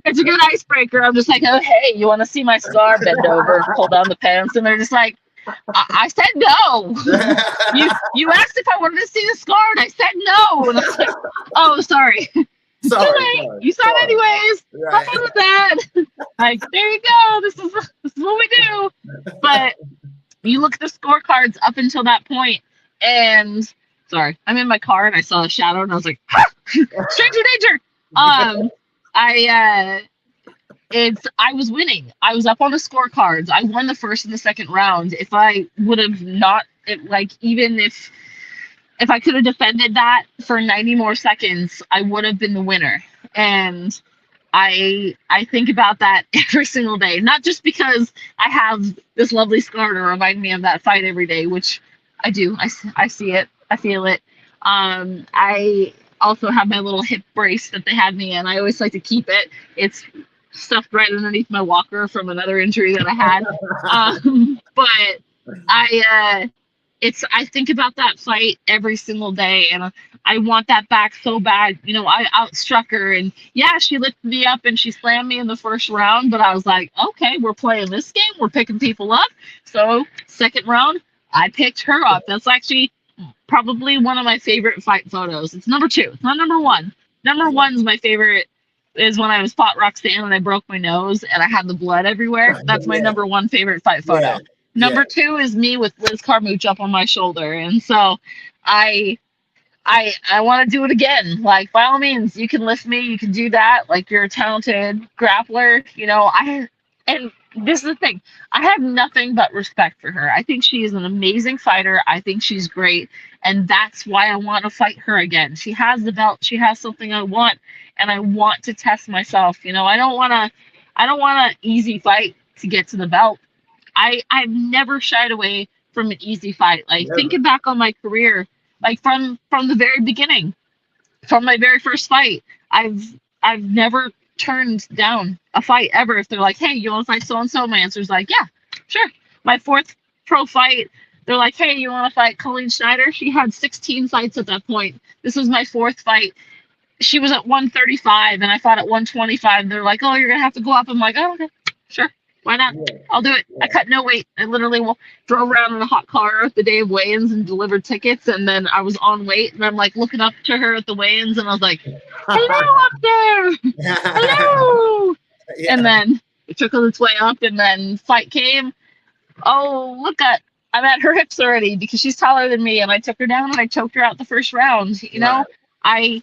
it's a good icebreaker. I'm just like, oh, hey, you want to see my scar? Bend over, pull down the pants, and they're just like, I said no. You asked if I wanted to see the scar, and I said no. And I was like, oh, sorry. Sorry. You saw it anyways. Right. Have fun with that. Like, there you go. This is what we do. But you look at the scorecards up until that point, and sorry, I'm in my car and I saw a shadow, and I was like, ah! Stranger danger. I was winning. I was up on the scorecards. I won the first and the second round. If I would have not, even if I could have defended that for 90 more seconds, I would have been the winner. And I think about that every single day, not just because I have this lovely scar to remind me of that fight every day, which I do. I see it. I feel it. I also have my little hip brace that they had me in. I always like to keep it. It's stuffed right underneath my walker from another injury that I had. But I think about that fight every single day, and I want that back so bad. I outstruck her, and yeah, she lifted me up and she slammed me in the first round, but I was like, okay, we're playing this game. We're picking people up. So second round, I picked her up. That's actually probably one of my favorite fight photos. It's number 2. It's not number 1. Number 1's my favorite, is when I was fought Roxanne and I broke my nose and I had the blood everywhere. That's my number 1 favorite fight photo. Yeah. Number 2 is me with Liz Carmouche up on my shoulder. And so I want to do it again. Like, by all means, you can lift me. You can do that. Like, you're a talented grappler. And this is the thing. I have nothing but respect for her. I think she is an amazing fighter. I think she's great. And that's why I want to fight her again. She has the belt. She has something I want. And I want to test myself. I don't want an easy fight to get to the belt. I've never shied away from an easy fight. Like Never. thinking back on my career, like from the very beginning, from my very first fight, I've never turned down a fight ever. If they're like, hey, you want to fight so and so? My answer is like, yeah, sure. My fourth pro fight, they're like, hey, you want to fight Colleen Schneider? She had 16 fights at that point. This was my fourth fight. She was at 135 and I fought at 125. They're like, oh, you're gonna have to go up. I'm like, oh, okay, sure. Why not? Yeah. I'll do it. Yeah. I cut no weight. I literally drove around in a hot car the day of weigh-ins and delivered tickets. And then I was on weight and I'm like looking up to her at the weigh-ins and I was like, hello up there. Hello. Yeah. And then it took its way up and then fight came. Oh, I'm at her hips already because she's taller than me. And I took her down and I choked her out the first round. You know, I'm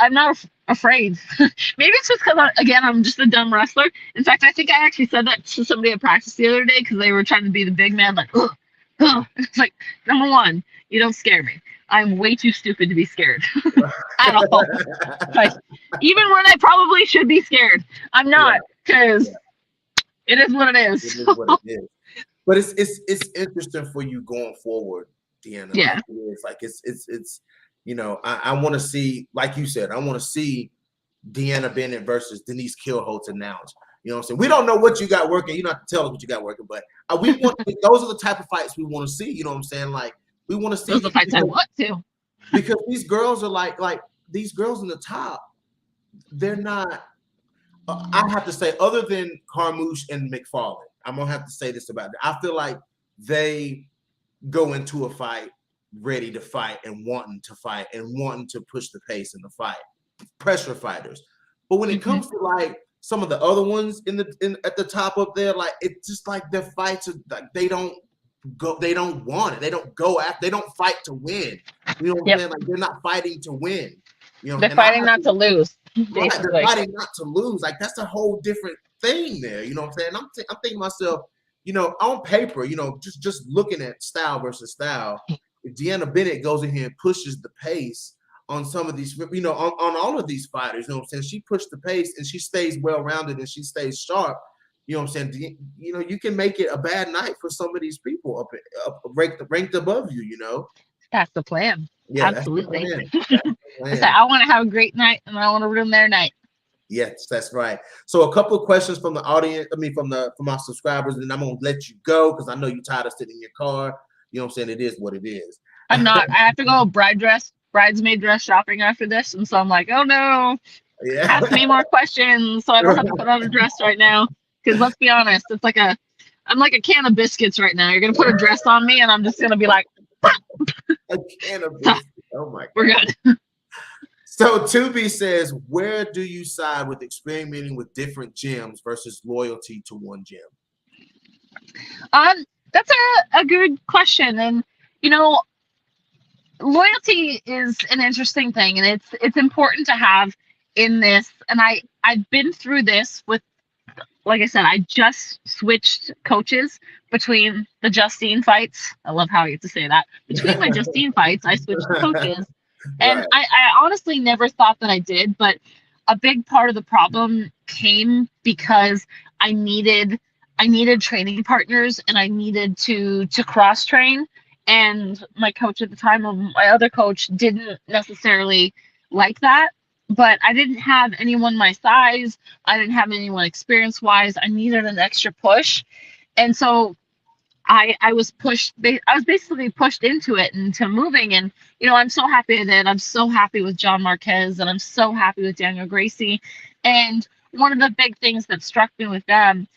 not afraid. Maybe it's just because, I'm just a dumb wrestler. In fact, I think I actually said that to somebody at practice the other day because they were trying to be the big man, like, ugh, ugh. It's like, number one, you don't scare me. I'm way too stupid to be scared at all. Like, even when I probably should be scared, I'm not because it is what it is. It is what it is. But it's interesting for you going forward, Deanna. Yeah. It's you know, I want to see, like you said, I want to see Deanna Bennett versus Denise Killholt announced. You know what I'm saying? We don't know what you got working. You don't have to tell us what you got working, but we want those are the type of fights we want to see. You know what I'm saying? Like we want to see those are the fights I want to. Because these girls are like these girls in the top. They're not. I have to say, other than Carmouche and McFarland, I'm gonna have to say this about it. I feel like they go into a fight ready to fight and wanting to push the pace in the fight, pressure fighters. But when it comes to like some of the other ones at the top up there, like it's just like their fights are like they don't want it. They don't go after. They don't fight to win. You know what I'm saying? Like they're not fighting to win. You know, they're fighting not to lose. Right, they're fighting not to lose. Like that's a whole different thing there. You know what I'm saying? I'm thinking to myself, you know, on paper, you know, just looking at style versus style. If Deanna Bennett goes in here and pushes the pace on some of these, you know, on all of these fighters, you know what I'm saying? She pushed the pace and she stays well-rounded and she stays sharp. You know what I'm saying? You know, you can make it a bad night for some of these people up ranked above you, you know? That's the plan. Yeah, absolutely. That's the plan. I want to have a great night and I want to ruin their night. Yes, that's right. So a couple of questions from the audience, from our subscribers, and I'm gonna let you go because I know you're tired of sitting in your car. You know what I'm saying? It is what it is. I'm not. I have to go bridesmaid dress shopping after this. And so I'm like, oh no. Yeah. Ask me more questions so I don't have to put on a dress right now. Because let's be honest, I'm like a can of biscuits right now. You're going to put a dress on me and I'm just going to be like. A can of biscuits. Oh my God. We're good. So Tubi says, where do you side with experimenting with different gyms versus loyalty to one gym? That's a good question. And, you know, loyalty is an interesting thing and it's important to have in this. And I've been through this with, like I said, I just switched coaches between the Justine fights. I love how you get to say that. Between my Justine fights, I switched coaches. And right. I honestly never thought that I did, but a big part of the problem came because I needed training partners and I needed to cross train. And my coach at the time, my other coach, didn't necessarily like that. But I didn't have anyone my size. I didn't have anyone experience-wise. I needed an extra push. And so I was pushed. I was basically pushed into it and to moving. And, you know, I'm so happy that I'm so happy with John Marquez and I'm so happy with Daniel Gracie. And one of the big things that struck me with them,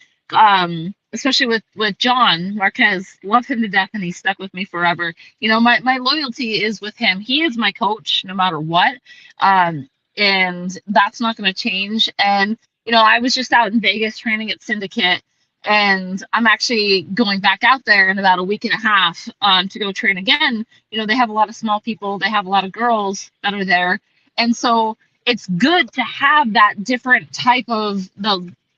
especially with John Marquez, love him to death and he stuck with me forever. You know, my loyalty is with him. He is my coach no matter what. And that's not going to change. And, you know, I was just out in Vegas training at Syndicate. And I'm actually going back out there in about a week and a half to go train again. You know, they have a lot of small people. They have a lot of girls that are there. And so it's good to have that different type of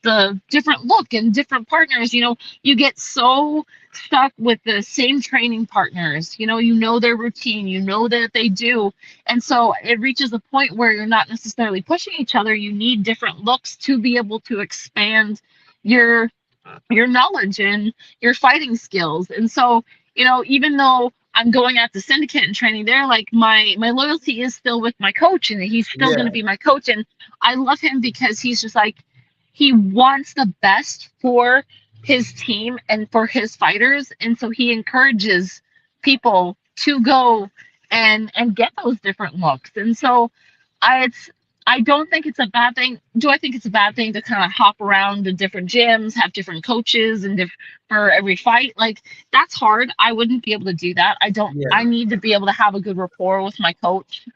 the different look and different partners. You know, you get so stuck with the same training partners. You know their routine. You know that they do. And so it reaches a point where you're not necessarily pushing each other. You need different looks to be able to expand your your knowledge and your fighting skills. And so, even though I'm going at the syndicate and training there, like my loyalty is still with my coach, and he's still going Yeah, to be my coach. And I love him because he's just like, he wants the best for his team and for his fighters. And so he encourages people to go and get those different looks. And so it's I don't think it's a bad thing. Do I think it's a bad thing to kind of hop around to different gyms, have different coaches, and for every fight? Like, that's hard. I wouldn't be able to do that. I don't. yeah, I need to be able to have a good rapport with my coach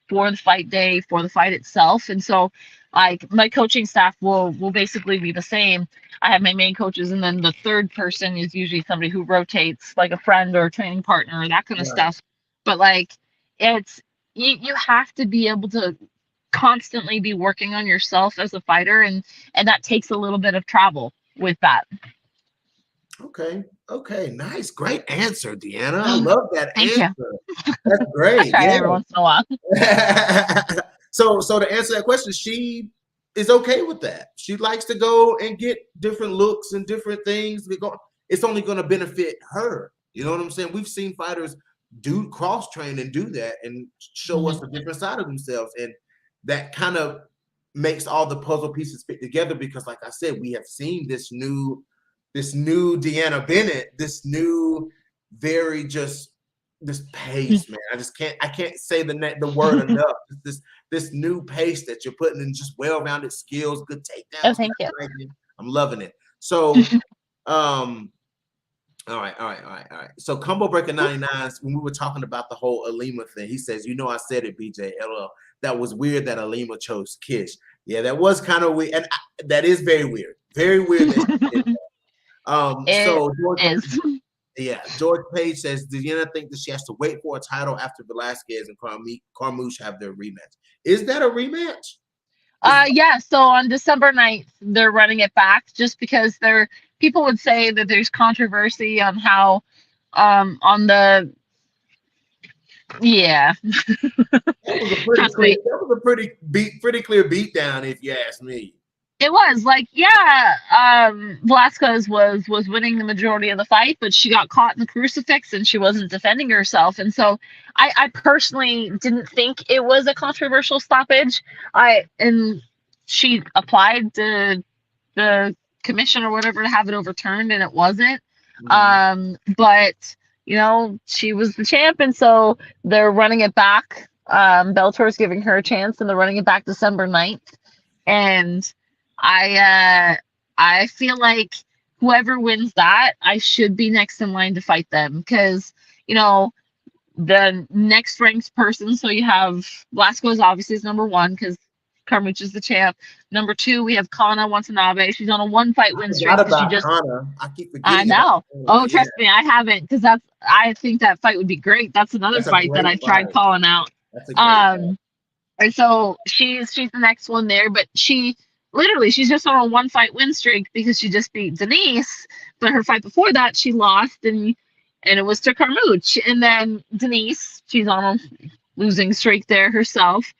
for the fight day, for the fight itself. And so, like, my coaching staff will basically be the same. I have my main coaches, and then the third person is usually somebody who rotates, like a friend or a training partner, or that kind of right. stuff. But like, it's you have to be able to constantly be working on yourself as a fighter, and that takes a little bit of travel with that. Okay. Okay. Nice. Great answer, Deanna. I love that Thank you. answer. That's I great. try Yeah. every once in a while. So to answer that question, she is okay with that. She likes to go and get different looks and different things. It's only going to benefit her. You know what I'm saying? We've seen fighters do cross train and do that and show us a different side of themselves. And that kind of makes all the puzzle pieces fit together because, like I said, we have seen this new Deanna Bennett, this new, very just this pace, man. I can't say the word enough. This new pace that you're putting in, just well-rounded skills, good Oh, takedowns. thank you. I'm loving it. So, all right. So Combo Breaker 99, when we were talking about the whole Alima thing, he says, I said it, BJ. LL. That was weird that Alima chose Kish. Yeah, that was kind of weird. And that is very weird. Very weird that he did that. It So George, is. George Page says, do you think that she has to wait for a title after Velasquez and Carmouche have their rematch? Is that a rematch? Yeah, so on December 9th, they're running it back just because people would say that there's controversy on how on the yeah. Trust me. That was a pretty clear beat down, if you ask me. It was like, Velasquez was winning the majority of the fight, but she got caught in the crucifix and she wasn't defending herself. And so I personally didn't think it was a controversial stoppage. And she applied to the commission or whatever to have it overturned, and it wasn't. But she was the champ, and so they're running it back. Bellator is giving her a chance, and they're running it back December 9th. And I feel like whoever wins that, I should be next in line to fight them because the next ranked person. So you have Velasquez, obviously is number one because Carmouche is the champ. Number two, we have Kana Watanabe. She's on a 1-fight win streak. I keep forgetting. I know. Trust me, I haven't because I think that fight would be great. That's another fight that I tried calling out. That's a great fight. And so she's the next one there, but she's just on a 1-fight win streak because she just beat Denise, but her fight before that she lost, and it was to Carmouche. And then Denise, she's on a losing streak there herself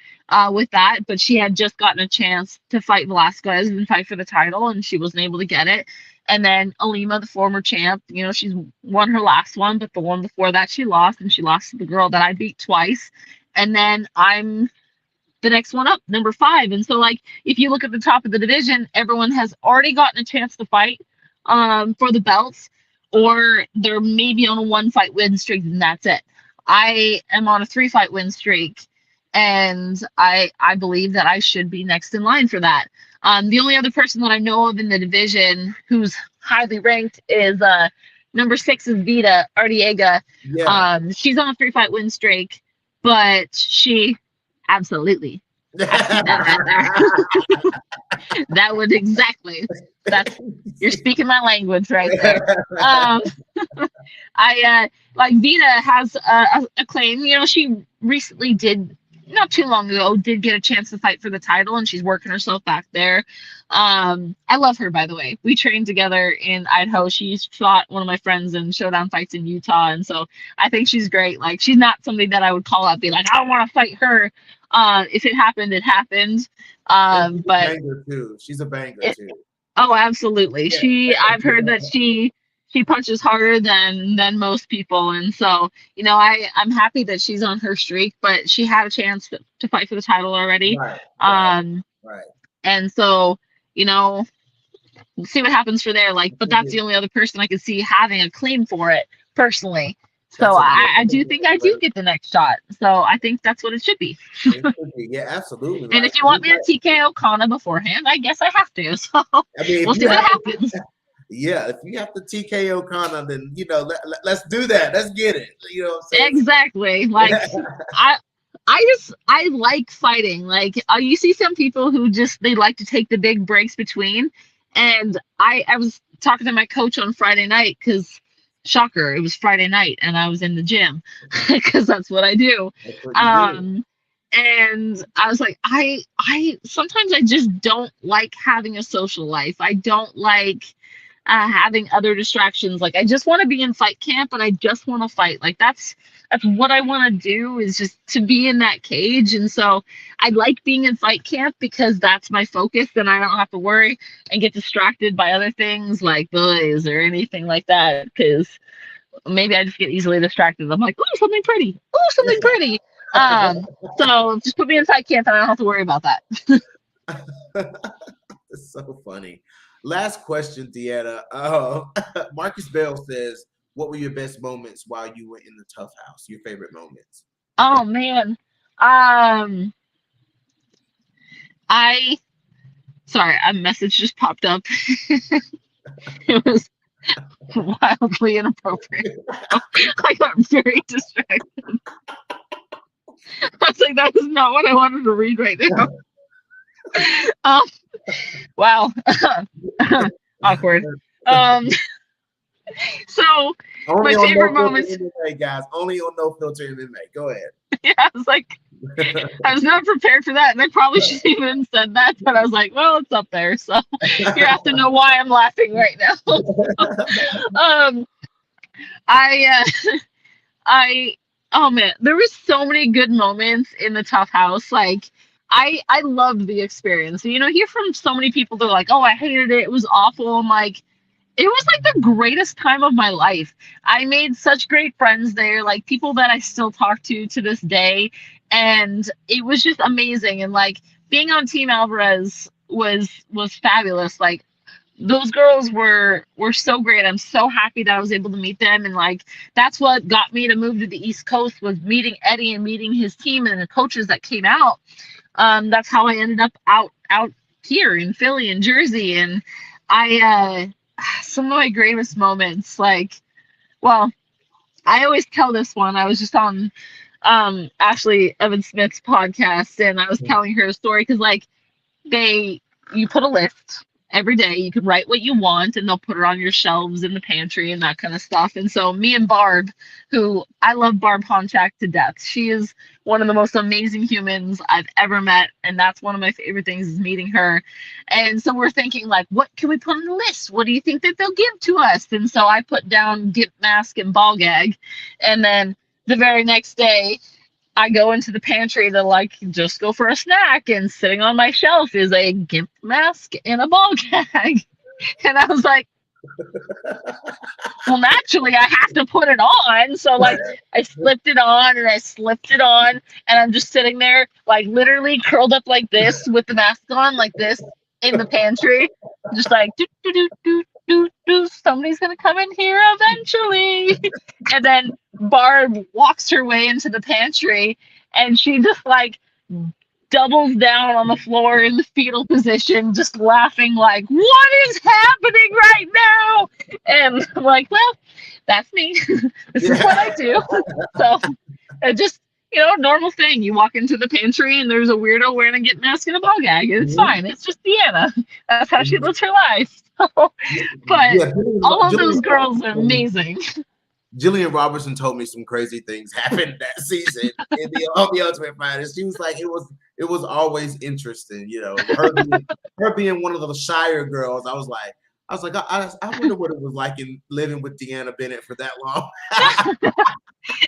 with that, but she had just gotten a chance to fight Velasquez and fight for the title, and she wasn't able to get it. And then Alima, the former champ, she's won her last one, but the one before that she lost, and she lost to the girl that I beat twice. And then I'm the next one up, number 5. And so, like, if you look at the top of the division, everyone has already gotten a chance to fight for the belts, or they're maybe on a 1-fight win streak, and that's it. I am on a 3-fight win streak, and I believe that I should be next in line for that. The only other person that I know of in the division who's highly ranked is number 6 is Vida Artiega. Yeah. She's on a 3-fight win streak, but she absolutely that would exactly. You're speaking my language right there. I like Vida has a claim. She recently not too long ago did get a chance to fight for the title, and she's working herself back there. I love her, by the way. We trained together in Idaho. She fought one of my friends in Showdown fights in Utah, and so I think she's great. Like, she's not somebody that I would call out, be like, I want to fight her. If it happened, it happened. But banger too. She's a banger too. Oh, absolutely. Yeah. I've heard that she punches harder than most people, and so I'm happy that she's on her streak, but she had a chance to fight for the title already. Right, right, Um, right. and so you know, see what happens for there. Like, but that's the only other person I could see having a claim for it personally. So That's a great, I do think I do get the next shot. So I think that's what it should be. it should be. Yeah, absolutely. And Like, if you want me to TKO Kana beforehand, I guess I have to. So I mean, we'll if see you what have happens. yeah, if you have to TKO Kana, then let's do that. Let's get it. You know what I'm saying? Exactly. Like I I like fighting. Like you see some people who just they like to take the big breaks between. And I was talking to my coach on Friday night because shocker, it was Friday night and I was in the gym because that's what I do. That's what you do. And I was like, I sometimes I just don't like having a social life. I don't like having other distractions. Like I just want to be in fight camp and I just want to fight. Like that's what I want to do is just to be in that cage. And so I like being in fight camp because that's my focus and I don't have to worry and get distracted by other things like boys or anything like that. Because maybe I just get easily distracted. I'm like, oh, something pretty. Oh, something pretty. So just put me in fight camp and I don't have to worry about that. It's so funny. Last question, Deanna. Marcus Bell says, "What were your best moments while you were in the Tough House? Your favorite moments?" Oh man. Sorry, a message just popped up. It was wildly inappropriate. I got very distracted. I was like, that is not what I wanted to read right now. Wow. Awkward. So Only my on favorite No moments. Filter MMA, guys. Only on No Filter MMA. Go ahead. Yeah, I was like, I was not prepared for that, and I probably shouldn't even have said that, but I was like, well, it's up there, so you have to know why I'm laughing right now. I I oh man, there was so many good moments in the Tough House. Like I loved the experience. Hear from so many people that are like, oh, I hated it. It was awful. I'm like, it was like the greatest time of my life. I made such great friends there, like people that I still talk to this day. And it was just amazing. And like being on Team Alvarez was fabulous. Like those girls were so great. I'm so happy that I was able to meet them. And like that's what got me to move to the East Coast was meeting Eddie and meeting his team and the coaches that came out. That's how I ended up out here in Philly and Jersey. And I some of my greatest moments, like, well, I always tell this one. I was just on Ashley Evan Smith's podcast and I was telling her a story because like you put a list every day. You can write what you want and they'll put it on your shelves in the pantry and that kind of stuff. And so me and Barb, who I love Barb Honchak to death. She is one of the most amazing humans I've ever met. And that's one of my favorite things is meeting her. And so we're thinking like, what can we put on the list? What do you think that they'll give to us? And so I put down Gimp Mask and Ball Gag. And then the very next day, I go into the pantry to like just go for a snack, and sitting on my shelf is a Gimp Mask and a ball gag. And I was like, well, naturally, I have to put it on. So, like, I slipped it on and I slipped it on, and I'm just sitting there, like, literally curled up like this with the mask on, like this in the pantry, just like, do, do, do, do, do, do. Somebody's going to come in here eventually. And then Barb walks her way into the pantry, and she just, like, doubles down on the floor in the fetal position, just laughing like, what is happening right now? And I'm like, well, that's me. This is what I do. So it just, normal thing. You walk into the pantry and there's a weirdo wearing a Get Mask and a ball gag. It's fine. It's just Deanna. That's how she lives her life. But all of those girls are amazing. Jillian Robertson told me some crazy things happened that season in the Ultimate Fighter. She was like, it was always interesting, her being one of the shyer girls. I was like, I wonder what it was like in living with Deanna Bennett for that long.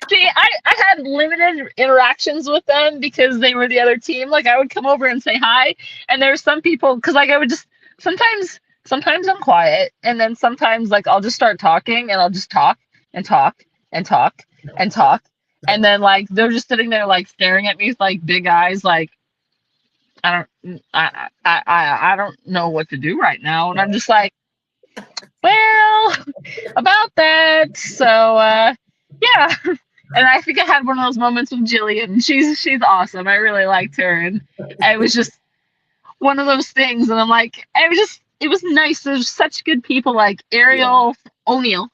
See, I had limited interactions with them because they were the other team. Like I would come over and say hi, and there were some people because like I would just sometimes sometimes I'm quiet, and then sometimes like I'll just start talking, and I'll just talk and talk and talk and talk, and then like they're just sitting there like staring at me with like big eyes, like I don't know what to do right now, and I'm just like, well, about that. So yeah. And I think I had one of those moments with Jillian. She's awesome. I really liked her, and it was just one of those things. And I'm like, it was nice. There's such good people like Ariel ONeil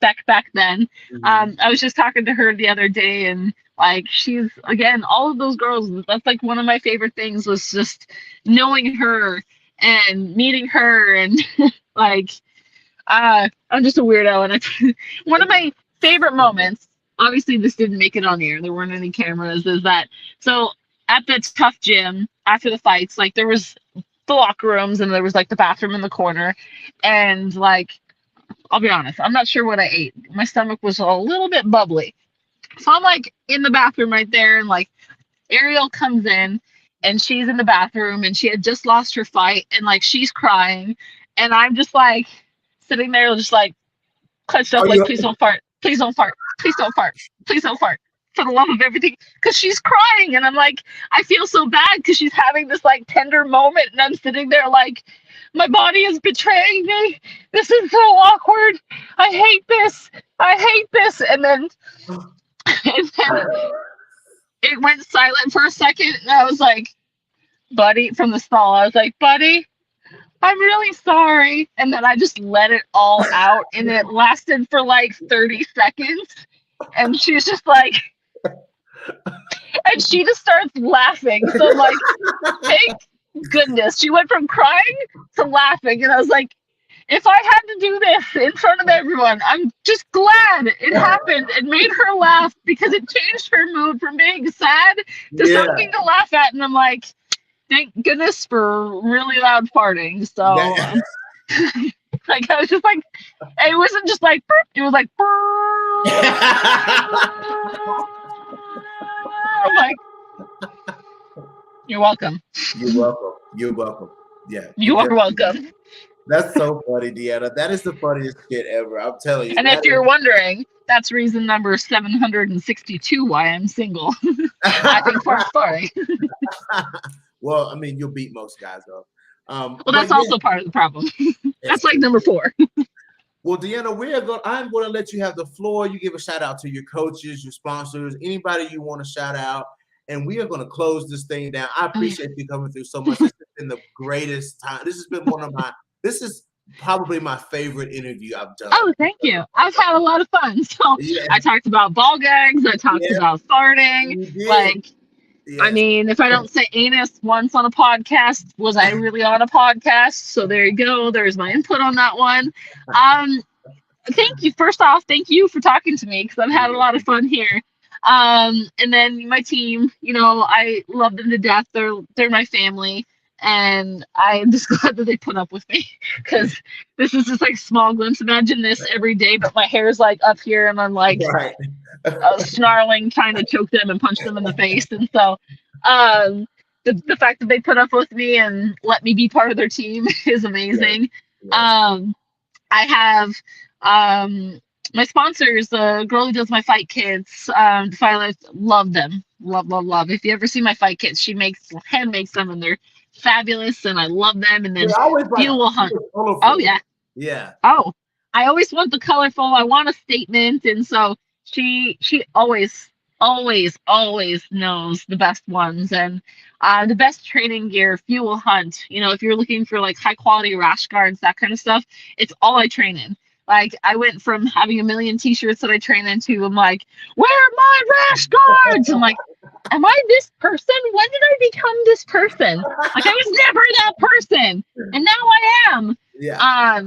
back then. I was just talking to her the other day, and like she's again, all of those girls. That's like one of my favorite things was just knowing her and meeting her, and like I'm just a weirdo. And one of my favorite moments. Obviously, this didn't make it on the air. There weren't any cameras. Is that so? At the Tough Gym after the fights, like there was the locker rooms and there was like the bathroom in the corner, and like I'll be honest, I'm not sure what I ate. My stomach was a little bit bubbly, so I'm like in the bathroom right there, and like Ariel comes in, and she's in the bathroom, and she had just lost her fight, and like she's crying, and I'm just like sitting there, just like clenched up, like please don't fart. Please don't fart. Please don't fart. Please don't fart. For the love of everything. Because she's crying. And I'm like, I feel so bad because she's having this like tender moment. And I'm sitting there like, my body is betraying me. This is so awkward. I hate this. I hate this. And then it went silent for a second. And I was like, buddy, from the stall, I was like, buddy, I'm really sorry. And then I just let it all out, and it lasted for like 30 seconds. And she's just like, and she just starts laughing. So I'm like, thank goodness. She went from crying to laughing. And I was like, if I had to do this in front of everyone, I'm just glad it happened. It made her laugh because it changed her mood from being sad to something to laugh at. And I'm like, thank goodness for really loud farting. So, like, I was just like, it wasn't just like, burp, it was like, I'm like, you're welcome. You're welcome. You're welcome. Yeah. You are welcome. That's so funny, Deanna. That is the funniest shit ever. I'm telling you. And if you're wondering, that's reason number 762 why I'm single. I think for farting. Well, I mean, you'll beat most guys, though. Well, that's also part of the problem. That's like number 4. Well, Deanna, I'm going to let you have the floor. You give a shout out to your coaches, your sponsors, anybody you want to shout out, and we are going to close this thing down. I appreciate you coming through so much. This has been the greatest time. This has been this is probably my favorite interview I've done. Oh, thank you. I've had a lot of fun. So I talked about ball gags. I talked about farting. Like, I mean, if I don't say anus once on a podcast, was I really on a podcast? So there you go. There's my input on that one. Thank you. First off, thank you for talking to me because I've had a lot of fun here. And then my team, you know, I love them to death. They're my family. And I'm just glad that they put up with me because this is just like small glimpse. Imagine this every day, but my hair's like up here and I'm like snarling, trying to choke them and punch them in the face. And so the fact that they put up with me and let me be part of their team is amazing. I have my sponsors, the girl who does my fight kits, love them. Love. If you ever see my fight kits, she hand makes them and they're fabulous and I love them. And then Fuel Hunt. Oh yeah. Oh, I always want the colorful. I want a statement. And so she always knows the best ones and the best training gear. Fuel Hunt. You know, if you're looking for like high quality rash guards, that kind of stuff, it's all I train in. Like, I went from having a million t-shirts that I train into. I'm like, where are my rash guards? I'm like, am I this person? When did I become this person? Like, I was never that person. And now I am. Yeah.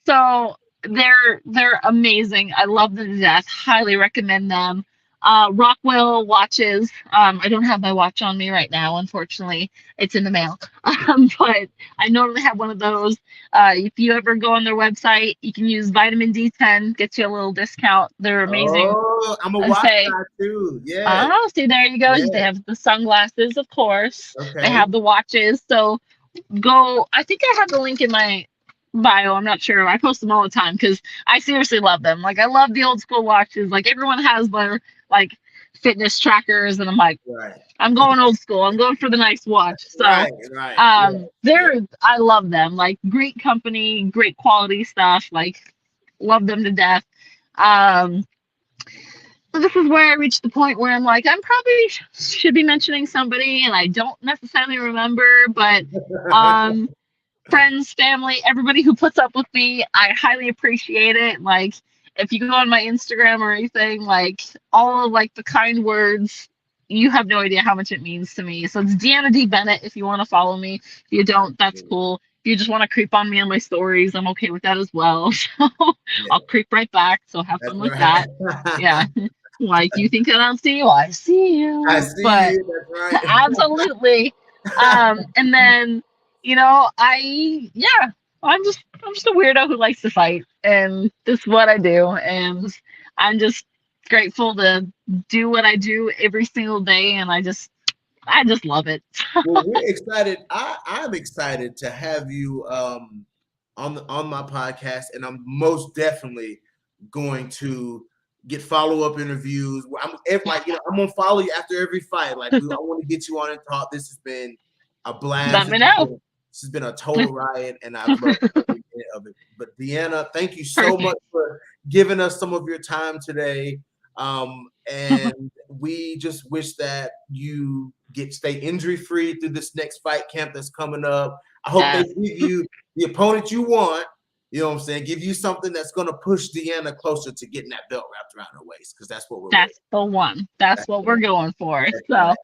So they're amazing. I love them to death. Highly recommend them. Rockwell watches. I don't have my watch on me right now, unfortunately. It's in the mail. But I normally have one of those. If you ever go on their website, you can use vitamin D10, gets you a little discount. They're amazing. Oh, I'm a watch guy too. Yeah. Oh, see, there you go. Yeah. They have the sunglasses, of course. Okay. They have the watches. So go. I think I have the link in my bio. I'm not sure. I post them all the time because I seriously love them. Like I love the old school watches. Like everyone has their like fitness trackers, and I'm like, Right. I'm going old school. I'm going for the nice watch. So Right. Yeah. they're I love them. Like great company, great quality stuff. Like love them to death. Um so this is where I reached the point where I'm like, I'm probably should be mentioning somebody, and I don't necessarily remember, but um, friends, family, everybody who puts up with me, I highly appreciate it. Like, if you go on my Instagram or anything, like all of like the kind words, you have no idea how much it means to me. So it's Deanna D Bennett if you want to follow me. If you don't, that's cool. If you just want to creep on me on my stories, I'm okay with that as well. So I'll creep right back. So have fun with that. Yeah. Like you think I don't see you, I see you. I see But you. That's right. absolutely. And then I'm just a weirdo who likes to fight, and this is what I do, and I'm just grateful to do what I do every single day, and I just love it. Well, we're excited. I'm excited to have you on my podcast, and I'm most definitely going to get follow-up interviews. I'm gonna follow you after every fight. Like I want to get you on and talk. This has been a blast. Let me know. This has been a total riot, and I've loved every minute of it. But Deanna, thank you so much for giving us some of your time today. And we just wish that you stay injury free through this next fight camp that's coming up. I hope they give you the opponent you want. You know what I'm saying? Give you something that's going to push Deanna closer to getting that belt wrapped around her waist, because that's what we're That's the one. That's what we're going for. So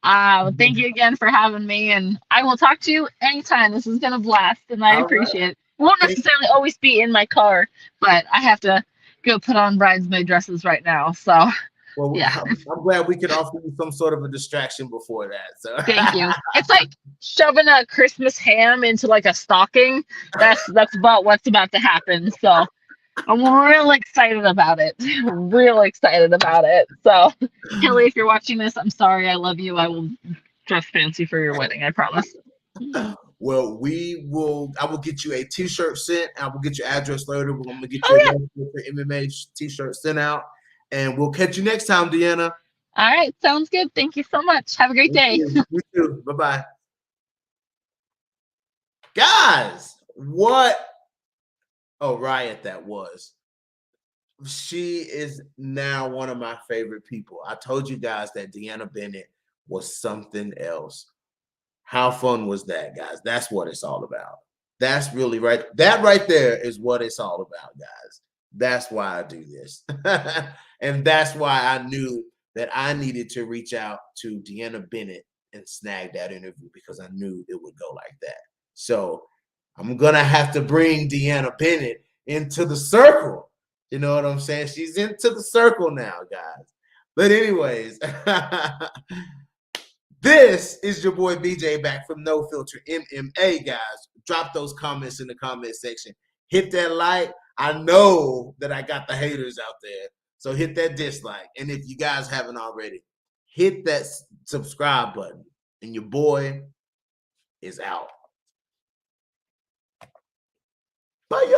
thank you again for having me, and I will talk to you anytime. This has been a blast, and I appreciate it. Won't necessarily always be in my car, but I have to go put on bridesmaid dresses right now. So, well, yeah. I'm glad we could offer you some sort of a distraction before that. So Thank you. It's like shoving a Christmas ham into like a stocking. That's about what's about to happen. So I'm real excited about it. Real excited about it. So, Kelly, if you're watching this, I'm sorry. I love you. I will dress fancy for your wedding. I promise. Well, I will get you a t-shirt sent. I will get your address later. We're going to get you a MMA t-shirt sent out, and we'll catch you next time, Deanna. All right. Sounds good. Thank you so much. Have a great day. You too. Bye-bye. Guys, what a riot that was. She is now one of my favorite people. I told you guys that Deanna Bennett was something else. How fun was that, guys? That's what it's all about. That's really right. That right there is what it's all about, guys. That's why I do this. And that's why I knew that I needed to reach out to Deanna Bennett and snag that interview, because I knew it would go like that. So I'm going to have to bring Deanna Bennett into the circle. You know what I'm saying? She's into the circle now, guys. But anyways, this is your boy BJ back from No Filter MMA, guys. Drop those comments in the comment section. Hit that like. I know that I got the haters out there, so hit that dislike. And if you guys haven't already, hit that subscribe button. And your boy is out. Bye, y'all.